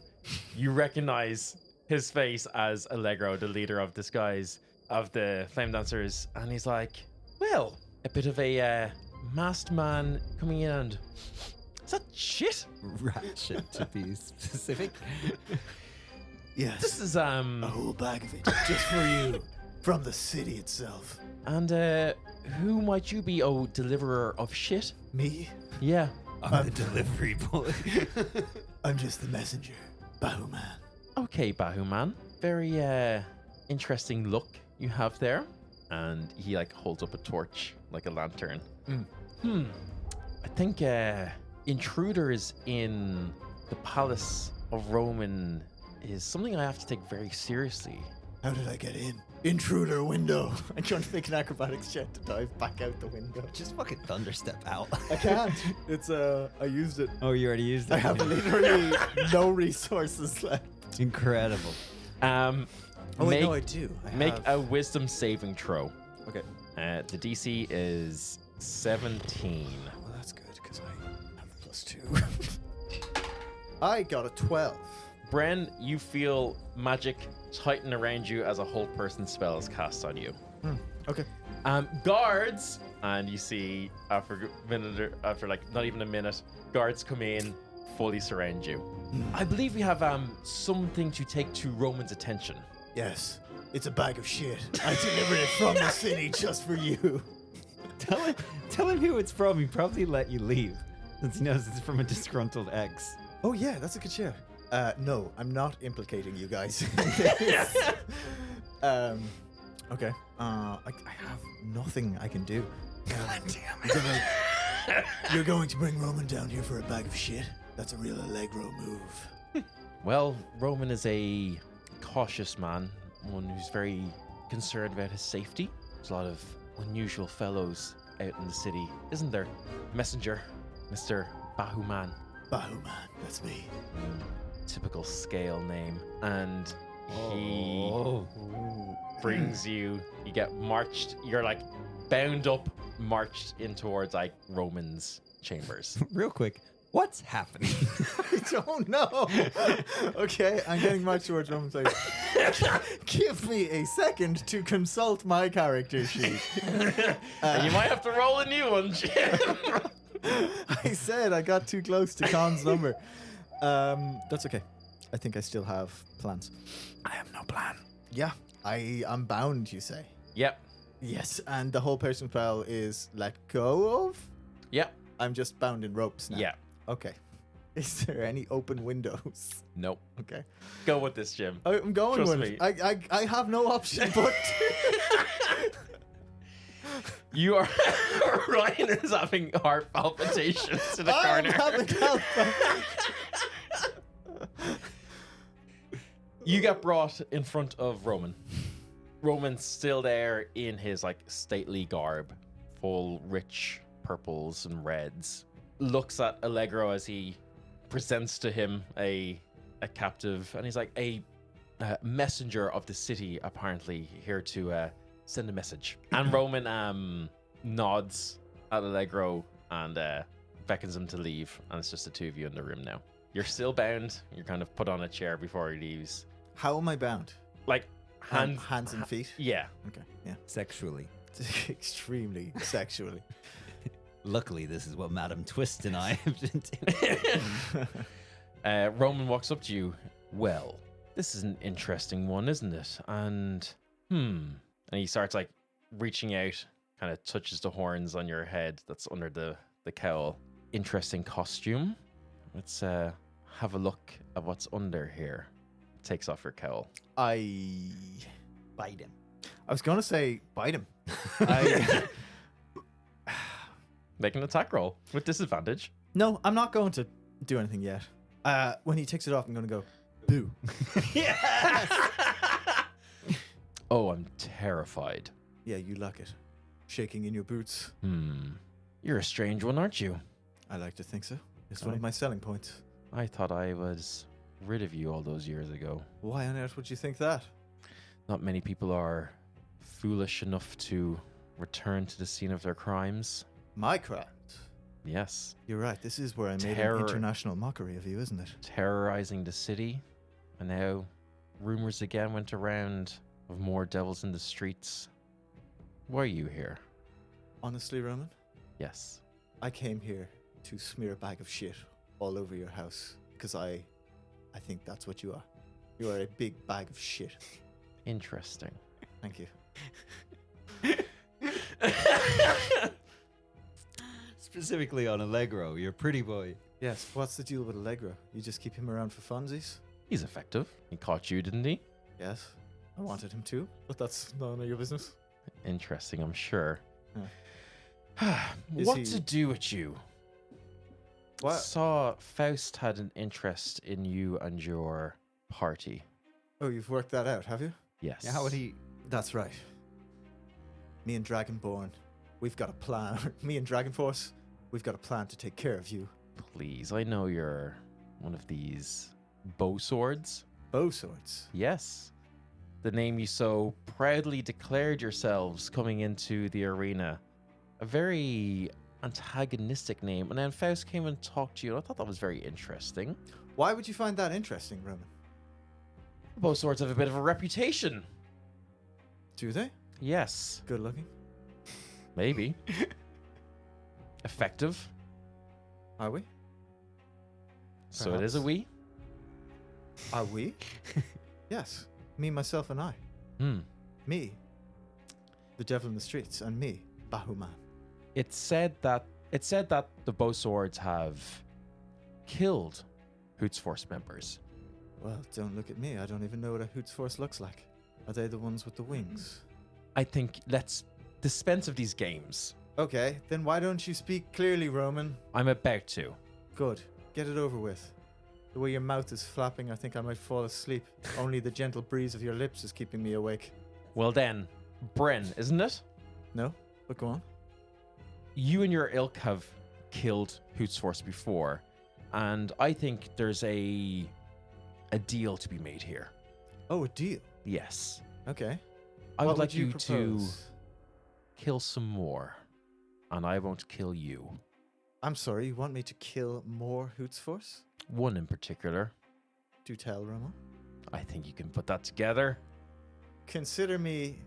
You recognize his face as Allegro, the leader of disguise of the Flame Dancers, and he's like, well, a bit of a masked man coming in and... Is that shit? Ratchet, to be specific. Yes. This is, a whole bag of it just for you from the city itself. And, who might you be, oh, deliverer of shit? Me? Yeah. I'm the delivery boy. I'm just the messenger. Bahuman. Okay, Bahuman. Very, interesting look you have there. And he, holds up a torch, like a lantern. I think, intruders in the palace of Roman is something I have to take very seriously. How did I get in? Intruder window. I'm trying to make an acrobatics check to dive back out the window. Just fucking thunderstep out. I can't. It's I used it. Oh, you already used it? I have literally no resources left. Incredible. Oh wait, no, I do. Make a wisdom saving throw. Okay. The DC is 17. Well, that's good because I have +2. I got a 12. Bren, you feel magic tighten around you as a whole person spell is cast on you. Okay. Guards, and you see after a minute, after not even a minute, guards come in, fully surround you. I believe we have something to take to Roman's attention. Yes. It's a bag of shit. I delivered it from the city just for you. Tell him who it's from. He probably let you leave, since he knows it's from a disgruntled ex. Oh yeah, that's a good shout. No, I'm not implicating you guys. Okay. I have nothing I can do. God damn it. You're going to bring Roman down here for a bag of shit? That's a real Allegro move. Well, Roman is a cautious man, one who's very concerned about his safety. There's a lot of unusual fellows out in the city, isn't there? Messenger, Mr. Bahuman. Bahuman, that's me. Typical scale name. And he Oh. brings you get marched, you're bound up, marched in towards Roman's chambers. Real quick, what's happening? I don't know. Okay, I'm getting marched towards Roman's like, give me a second to consult my character sheet. And you might have to roll a new one, Jim. I said I got too close to Khan's number. That's okay. I think I still have plans. I have no plan. Yeah, I'm bound, you say? Yep. Yes, and the whole person spell is let go of? Yep. I'm just bound in ropes now. Yeah. Okay. Is there any open windows? Nope. Okay. Go with this, Jim. I'm going Trust with me. it. I have no option but You are Ryan is having heart palpitations in the I'm corner. having help. You get brought in front of Roman. Roman's still there in his stately garb, full rich purples and reds. Looks at Allegro as he presents to him a captive, and he's like, a messenger of the city, apparently here to send a message. And Roman nods at Allegro and beckons him to leave, and it's just the two of you in the room now. You're still bound. You're kind of put on a chair before he leaves. How am I bound? Like Hands and feet? Yeah. Okay, yeah. Sexually. Extremely sexually. Luckily, this is what Madam Twist and I have been doing. Roman walks up to you. Well, this is an interesting one, isn't it? And and he starts like reaching out, kind of touches the horns on your head that's under the cowl. Interesting costume. Let's have a look at what's under here. Takes off your cowl. I Bite him. was going to say bite him. Make an attack roll with disadvantage. No, I'm not going to do anything yet. When he takes it off, I'm going to go, boo. Oh, I'm terrified. Yeah, you like it. Shaking in your boots. You're a strange one, aren't you? I like to think so. It's one of my selling points. I thought I was rid of you all those years ago. Why on earth would you think that? Not many people are foolish enough to return to the scene of their crimes. My crimes. Yes. You're right. This is where I made Terror. an international mockery of you, isn't it? Terrorizing the city. And now rumors again went around of more devils in the streets. Why are you here? Honestly, Roman, Yes. I came here to smear a bag of shit all over your house because I think that's what you are. You are a big bag of shit. Interesting. Thank you. Specifically on Allegro, your pretty boy. Yes, what's the deal with Allegro? You just keep him around for funsies? He's effective. He caught you, didn't he? Yes, I wanted him to, but that's none of your business. Interesting, I'm sure. Is What he- to do with you? What? Saw Faust had an interest in you and your party. Oh, you've worked that out, have you? Yes. Yeah, how would he? That's right. Me and Dragonborn, we've got a plan. Me and Dragon Force, we've got a plan to take care of you. Please, I know you're one of these bow swords. Bow swords. Yes. The name you so proudly declared yourselves coming into the arena. A very antagonistic name. And then Faust came and talked to you. And I thought that was very interesting. Why would you find that interesting, Roman? Bow swords have a bit of a reputation. Do they? Yes. Good looking. Maybe. Effective. Are we? So it is a Perhaps. we. Are we? Yes. Me, myself, and I. Me, the devil in the streets, and me, Bahuman. It said that the bow swords have killed Hoots Force members. Well, don't look at me. I don't even know what a Hoots Force looks like. Are they the ones with the wings? I think let's dispense of these games. Okay, then why don't you speak clearly, Roman? I'm about to. Good. Get it over with. The way your mouth is flapping, I think I might fall asleep. Only the gentle breeze of your lips is keeping me awake. Well then, Bren, isn't it? No? But go on. You and your ilk have killed Hoots Force before, and I think there's a deal to be made here. Oh, a deal. Yes. Okay. I What would like you to propose? kill some more, and I won't kill you. I'm sorry, you want me to kill more Hoots Force? One in particular. Do tell, Roman. I think you can put that together. Consider me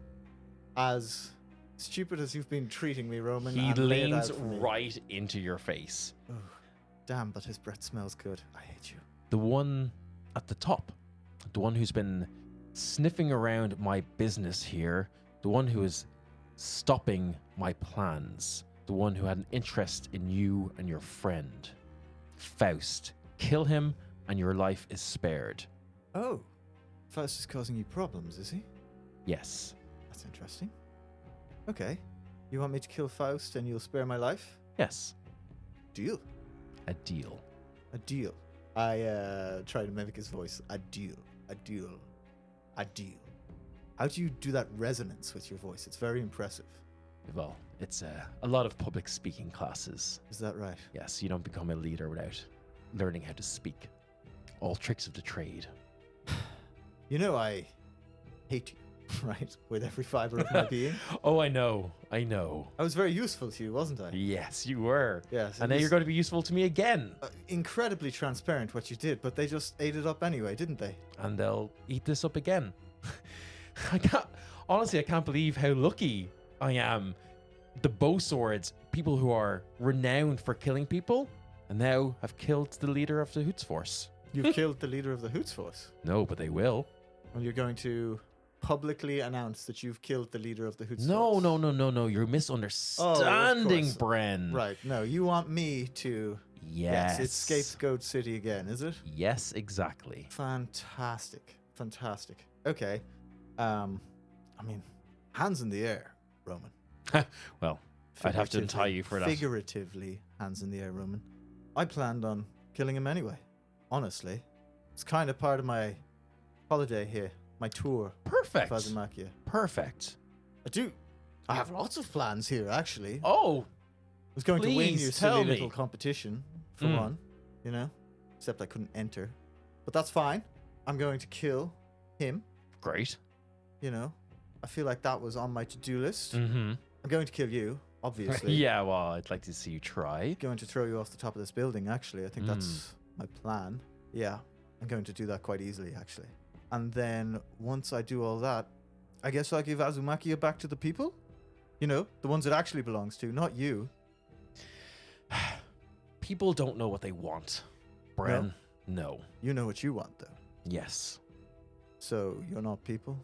as stupid as you've been treating me, Roman. He and lay it leans out for me. right into your face. Oh, damn, but his breath smells good. I hate you. The one at the top. The one who's been sniffing around my business here. The one who is stopping my plans. The one who had an interest in you and your friend. Faust. Kill him and your life is spared. Oh, Faust is causing you problems, is he? Yes. That's interesting. Okay. You want me to kill Faust and you'll spare my life? Yes. Deal. A deal. A deal. I try to mimic his voice. A deal. A deal. A deal. How do you do that resonance with your voice? It's very impressive. Well, it's a lot of public speaking classes. Is that right? Yes, you don't become a leader without learning how to speak. All tricks of the trade. You know I hate you. right, with every fiber of my being. Oh, I know. I was very useful to you, wasn't I? Yes, you were. Yes. And now you're going to be useful to me again. Incredibly transparent what you did, but they just ate it up anyway, didn't they? And they'll eat this up again. Honestly, I can't believe how lucky I am. The bow swords, people who are renowned for killing people, and now have killed the leader of the Hoots Force. You've killed the leader of the Hoots Force. No, but they will. Well, you're going to publicly announce that you've killed the leader of the Hoots No, Force. no. You're misunderstanding, course. Bren. Right, no, you want me to... Yes. It's Scapegoat City again, is it? Yes, exactly. Fantastic. Okay. I mean, hands in the air, Roman. Well, I'd have to untie you for that. Figuratively, hands in the air, Roman. I planned on killing him anyway. Honestly. It's kind of part of my holiday here. My tour. Perfect. Fazamakia. Perfect. I have lots of plans here, actually. Oh, I was going to win please your tell silly me. little competition, for one, you know? Except I couldn't enter. But that's fine. I'm going to kill him, great. you know? I feel like that was on my to-do list. Mm-hmm. I'm going to kill you, obviously. Yeah, well, I'd like to see you try. Going to throw you off the top of this building, actually. I think that's my plan. Yeah, I'm going to do that quite easily, actually. And then once I do all that, I guess I'll give Azumakia back to the people? You know, the ones it actually belongs to, not you. People don't know what they want. Bren, no. You know what you want, though. Yes. So you're not people?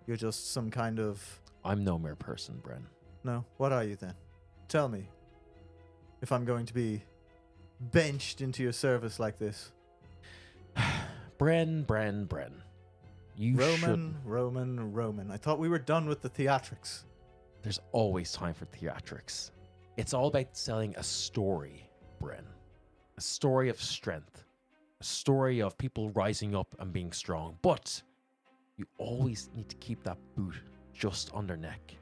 You're just some kind of... I'm no mere person, Bren. No, what are you then? Tell me. If I'm going to be benched into your service like this. Bren. You shouldn't. Roman. I thought we were done with the theatrics. There's always time for theatrics. It's all about selling a story, Bren. A story of strength. A story of people rising up and being strong. But you always need to keep that boot just on their neck.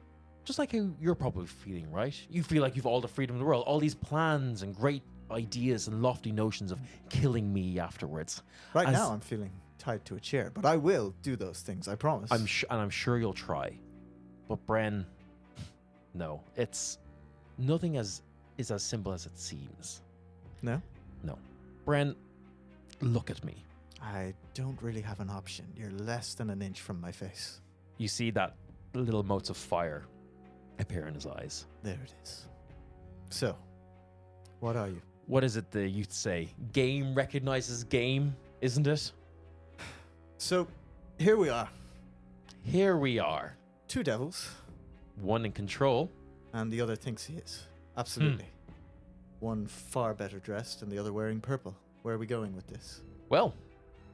Just like how you're probably feeling, right? You feel like you've all the freedom in the world. All these plans and great ideas and lofty notions of killing me afterwards. Right now I'm feeling tied to a chair, but I will do those things, I promise. I'm sure you'll try. But Bren, no. It's nothing is as simple as it seems. No? No. Bren, look at me. I don't really have an option. You're less than an inch from my face. You see that little motes of fire appear in his eyes. There it is. So, what are you? What is it the youth say? Game recognizes game, isn't it? So, here we are. Here we are. Two devils, One in control. and the other thinks he is. Absolutely. One far better dressed, and the other wearing purple. Where are we going with this? Well,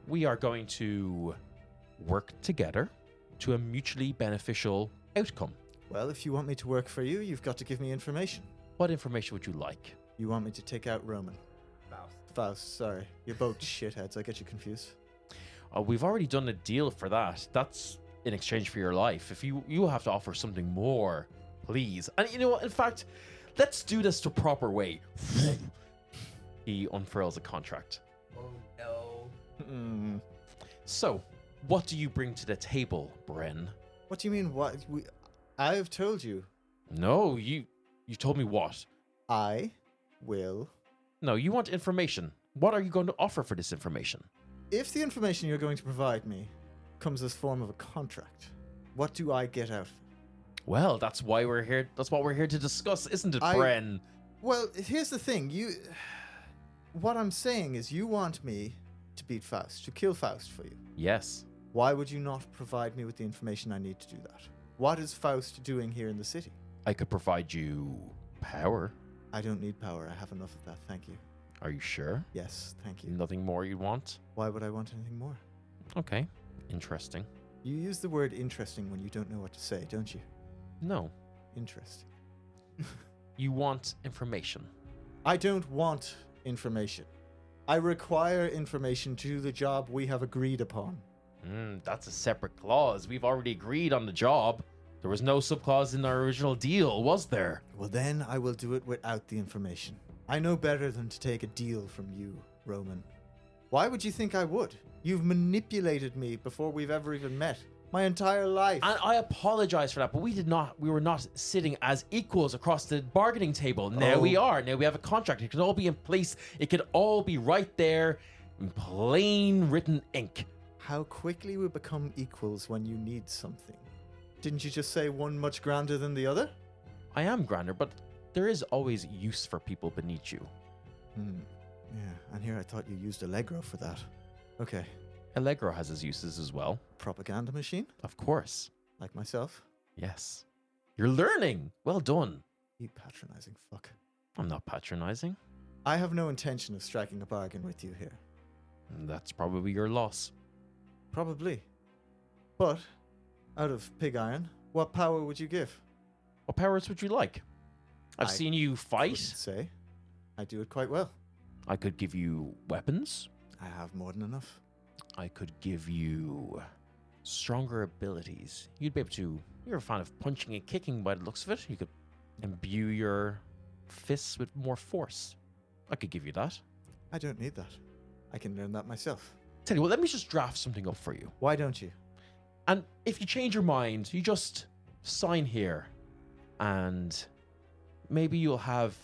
we are going to work together to a mutually beneficial outcome. Well, if you want me to work for you, you've got to give me information. What information would you like? You want me to take out Roman. Faust, sorry. You're both shitheads. I get you confused. We've already done a deal for that. That's in exchange for your life. If you have to offer something more, please. And you know what? In fact, let's do this the proper way. He unfurls a contract. Oh no. So, what do you bring to the table, Bren? What do you mean, what? I've told you. No, you told me what? I will... No, you want information. What are you going to offer for this information? If the information you're going to provide me comes as form of a contract, what do I get out of it? Well, that's why we're here. That's what we're here to discuss, isn't it, Bren? Well, here's the thing. What I'm saying is you want me to beat Faust, to kill Faust for you. Yes. Why would you not provide me with the information I need to do that? What is Faust doing here in the city? I could provide you power. I don't need power. I have enough of that. Thank you. Are you sure? Yes, thank you. Nothing more you'd want? Why would I want anything more? Okay. Interesting. You use the word interesting when you don't know what to say, don't you? No. Interesting. You want information. I don't want information. I require information to do the job we have agreed upon. That's a separate clause. We've already agreed on the job. There was no subclause in our original deal, was there? Well, then I will do it without the information. I know better than to take a deal from you, Roman. Why would you think I would? You've manipulated me before we've ever even met. my entire life. And I apologize for that, but we were not sitting as equals across the bargaining table. Now we are. Now we have a contract. It could all be in place. It could all be right there in plain written ink. How quickly we become equals when you need something. Didn't you just say one much grander than the other? I am grander, but there is always use for people beneath you. Yeah, and here I thought you used Allegro for that. Okay. Allegro has its uses as well. Propaganda machine? Of course. Like myself? Yes. You're learning. Well done. You patronizing fuck. I'm not patronizing. I have no intention of striking a bargain with you here. That's probably your loss. Probably. But, out of pig iron, what power would you give? What powers would you like? I've I seen you Couldn't fight. say. I do it quite well. I could give you weapons. I have more than enough. I could give you stronger abilities. You'd be able to. You're a fan of punching and kicking by the looks of it. You could imbue your fists with more force. I could give you that. I don't need that. I can learn that myself. Tell you what, let me just draft something up for you. Why don't you? And if you change your mind, you just sign here. And maybe you'll have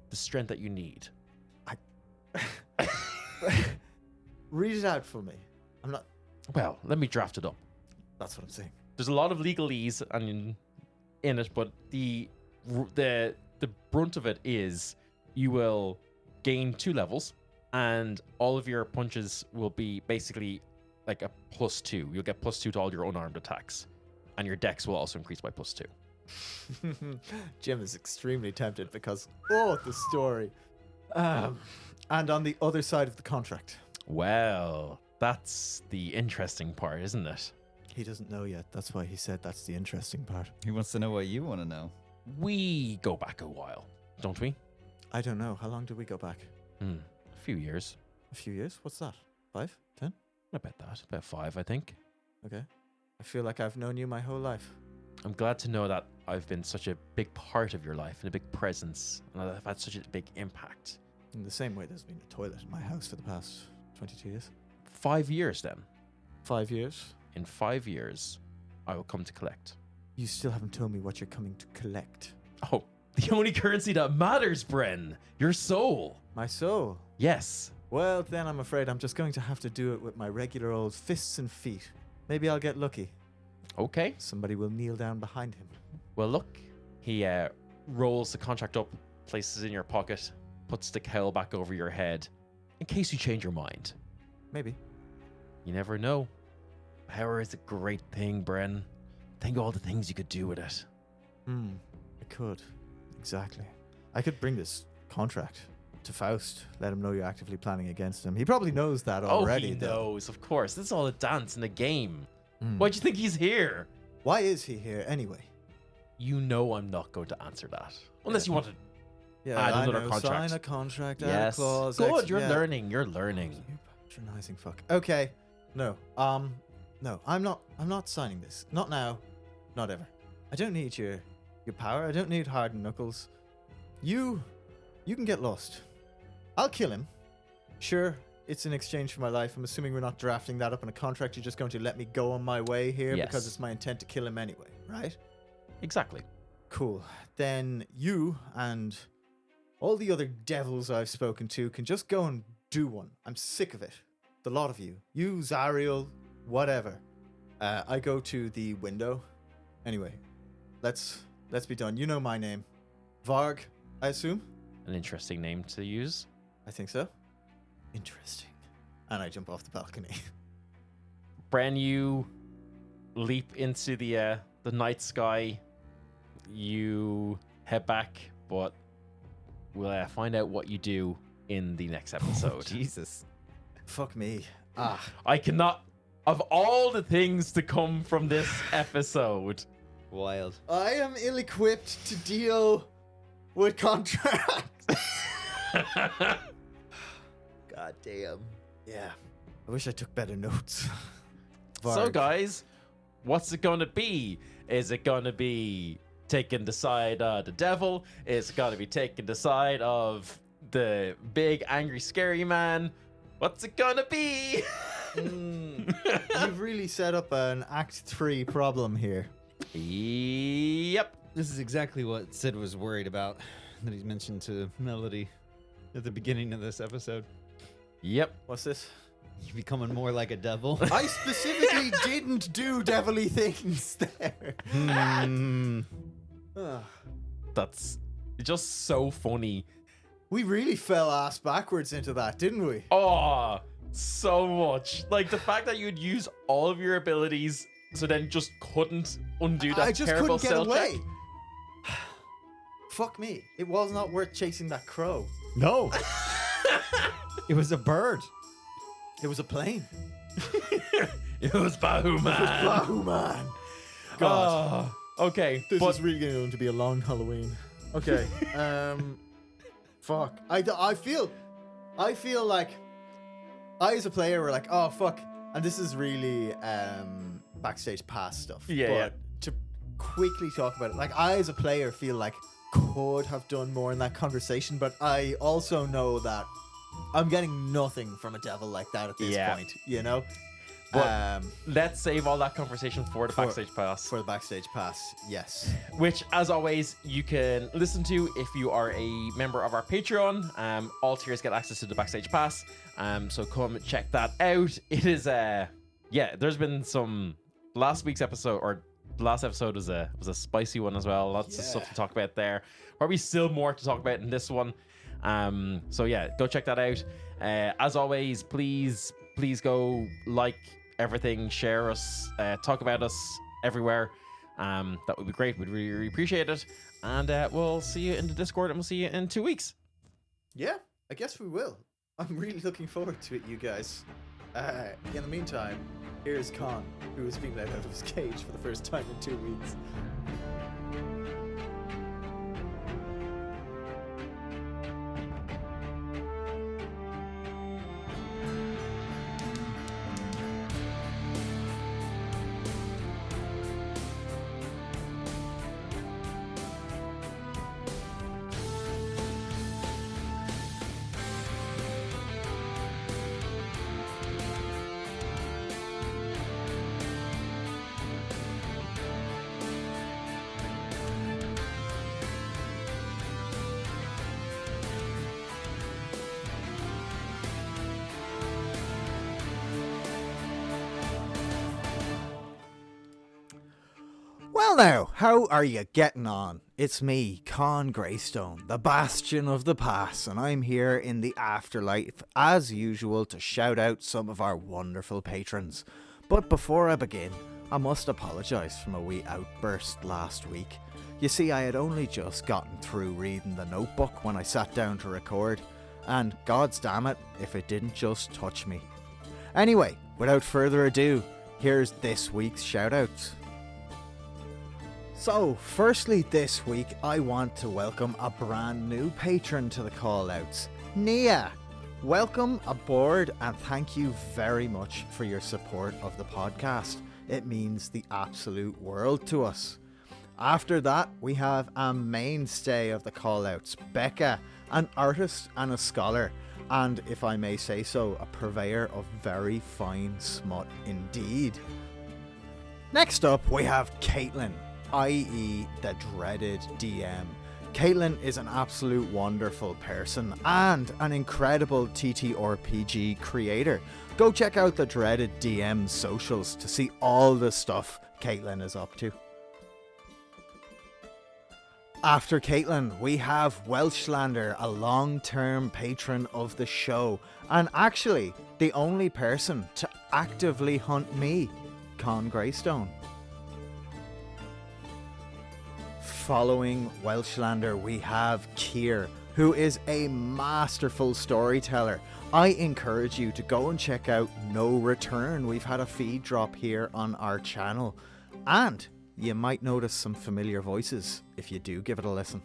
the strength that you need. Read it out for me. I'm not. Well, let me draft it up. That's what I'm saying. There's a lot of legalese in it, but the brunt of it is you will gain 2 levels, and all of your punches will be basically like a +2. You'll get +2 to all your unarmed attacks, and your dex will also increase by +2. Jim is extremely tempted because, the story. And on the other side of the contract. Well, that's the interesting part, isn't it? He doesn't know yet. That's why he said that's the interesting part. He wants to know what you want to know. We go back a while, don't we? I don't know. How long did we go back? A few years. A few years? What's that? 5? 10? I bet that. About 5, I think. Okay. I feel like I've known you my whole life. I'm glad to know that I've been such a big part of your life and a big presence, and that I've had such a big impact. In the same way there's been a toilet in my house for the past 22 years. 5 years then. 5 years? In 5 years, I will come to collect. You still haven't told me what you're coming to collect. Oh, the only currency that matters, Bren. Your soul. My soul. Yes. Well, then I'm afraid I'm just going to have to do it with my regular old fists and feet. Maybe I'll get lucky. Okay. Somebody will kneel down behind him. Well, look. He rolls the contract up, places it in your pocket, puts the cowl back over your head, in case you change your mind. Maybe. You never know. Power is a great thing, Bren. Think of all the things you could do with it. I could. Exactly. I could bring this contract to Faust, let him know you're actively planning against him. He probably knows that already. He though. knows, of course. This is all a dance and a game. Why do you think he's here? Why is he here anyway? You know I'm not going to answer that. Unless you want to Yeah, add I another know. contract. Sign a contract, add a Yes. clause. Good, you're yeah. learning. You're learning. You patronizing fuck. Okay. No. No, I'm not signing this. Not now. Not ever. I don't need your power. I don't need hardened knuckles. You can get lost. I'll kill him. Sure, it's in exchange for my life. I'm assuming we're not drafting that up in a contract. You're just going to let me go on my way here Yes. because it's my intent to kill him anyway, right? Exactly. Cool. Then you and all the other devils I've spoken to can just go and do one. I'm sick of it. The lot of you. You, Zariel, whatever. I go to the window. Anyway, let's be done. You know my name. Varg, I assume? An interesting name to use. I think so. Interesting. And I jump off the balcony. Bren, you leap into the night sky. You head back, but we'll find out what you do in the next episode. Jesus. Fuck me. I cannot. Of all the things to come from this episode, Wild. I am ill-equipped to deal with contracts. God damn. Yeah. I wish I took better notes. So, Varg. guys, what's it going to be? Is it going to be taking the side of the devil? Is it going to be taking the side of the big, angry, scary man? What's it going to be? You've really set up an Act 3 problem here. Yep. This is exactly what Sid was worried about that he mentioned to Melody at the beginning of this episode. Yep. What's this? You becoming more like a devil. I specifically didn't do devilly things there. Ugh. That's just so funny. We really fell ass backwards into that, didn't we? Oh, so much. Like the fact that you'd use all of your abilities, so then just couldn't undo that I just terrible couldn't get stealth away. check. Fuck me. It was not worth chasing that crow. No. It was a bird. It was a plane. It was Bahu Man. Wahoo, man. God. Okay, This but is really going to be a long Halloween. Okay. Fuck. I feel like I as a player were like, oh fuck, and this is really backstage pass stuff. Yeah, but yeah. to quickly talk about it, like I as a player feel like could have done more in that conversation, but I also know that I'm getting nothing from a devil like that at this Yeah. point, you know? But let's save all that conversation for the backstage pass. For the backstage pass, yes. Which, as always, you can listen to if you are a member of our Patreon. All tiers get access to the backstage pass. So come check that out. It is there's been some last week's episode, or the last episode was a spicy one as well. Lots of stuff to talk about there. Probably still more to talk about in this one. So yeah, go check that out. As always, please go like everything, share us, talk about us everywhere. That would be great. We'd really, really appreciate it. And we'll see you in the Discord, and we'll see you in 2 weeks. Yeah, I guess we will. I'm really looking forward to it, you guys. In the meantime, here's Khan, who has been let out of his cage for the first time in 2 weeks. Well now, how are you getting on? It's me, Con Greystone, the Bastion of the Pass, and I'm here in the afterlife, as usual, to shout out some of our wonderful patrons. But before I begin, I must apologise for my wee outburst last week. You see, I had only just gotten through reading the notebook when I sat down to record, and gods damn it if it didn't just touch me. Anyway, without further ado, here's this week's shoutouts. So, firstly this week, I want to welcome a brand new patron to the callouts, Nia. Welcome aboard and thank you very much for your support of the podcast. It means the absolute world to us. After that, we have a mainstay of the callouts, Becca, an artist and a scholar, and if I may say so, a purveyor of very fine smut indeed. Next up, we have Caitlin, i.e. the dreaded DM. Caitlin is an absolute wonderful person and an incredible TTRPG creator. Go check out the dreaded DM socials to see all the stuff Caitlin is up to. After Caitlin, we have Welchlander, a long-term patron of the show, and actually the only person to actively hunt me, Con Greystone. Following Welchlander, we have Kier, who is a masterful storyteller. I encourage you to go and check out No Return. We've had a feed drop here on our channel, and you might notice some familiar voices if you do give it a listen.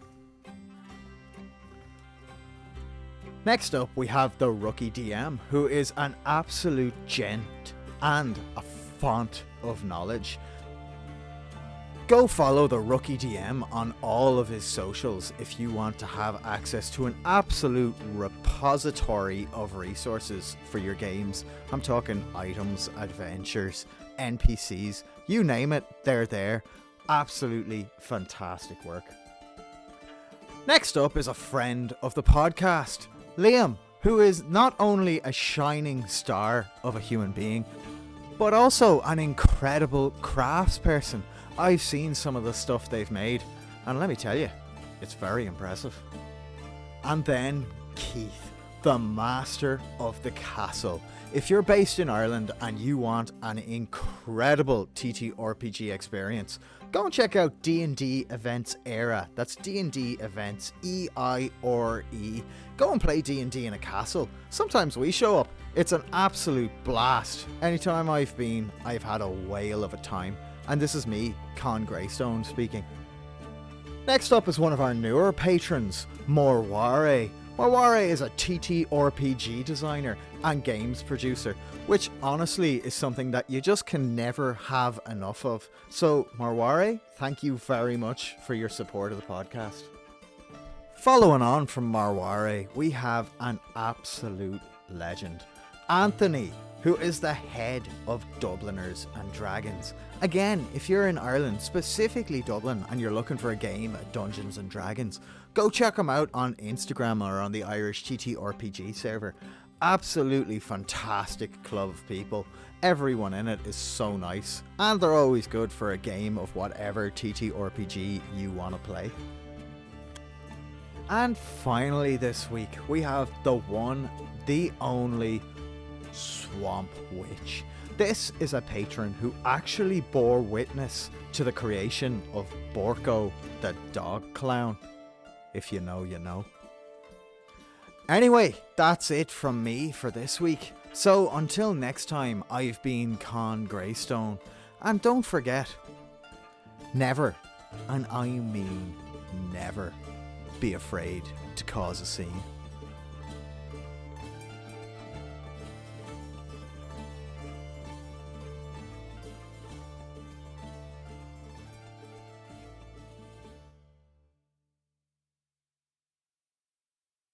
Next up, we have the Rookie DM, who is an absolute gent and a font of knowledge. Go follow the Rookie DM on all of his socials if you want to have access to an absolute repository of resources for your games. I'm talking items, adventures, NPCs, you name it, they're there. Absolutely fantastic work. Next up is a friend of the podcast, Liam, who is not only a shining star of a human being, but also an incredible craftsperson. I've seen some of the stuff they've made, and let me tell you, it's very impressive. And then Keith, the master of the castle. If you're based in Ireland and you want an incredible TTRPG experience, go and check out D&D Events Era. That's D&D Events EIRE. Go and play D&D in a castle. Sometimes we show up. It's an absolute blast. Anytime I've been, I've had a whale of a time. And this is me, Con Greystone, speaking. Next up is one of our newer patrons, Morware. Morware is a TTRPG designer and games producer, which honestly is something that you just can never have enough of. So Morware, thank you very much for your support of the podcast. Following on from Morware, we have an absolute legend, Anthony, who is the head of Dubliners and Dragons. Again, if you're in Ireland, specifically Dublin, and you're looking for a game at Dungeons and Dragons, go check him out on Instagram or on the Irish TTRPG server. Absolutely fantastic club of people. Everyone in it is so nice, and they're always good for a game of whatever TTRPG you want to play. And finally this week, we have the one, the only Swamp Witch. This is a patron who actually bore witness to the creation of Borko, the dog clown. If you know, you know. Anyway, that's it from me for this week. So until next time, I've been Con Greystone. And don't forget, never, and I mean never, be afraid to cause a scene.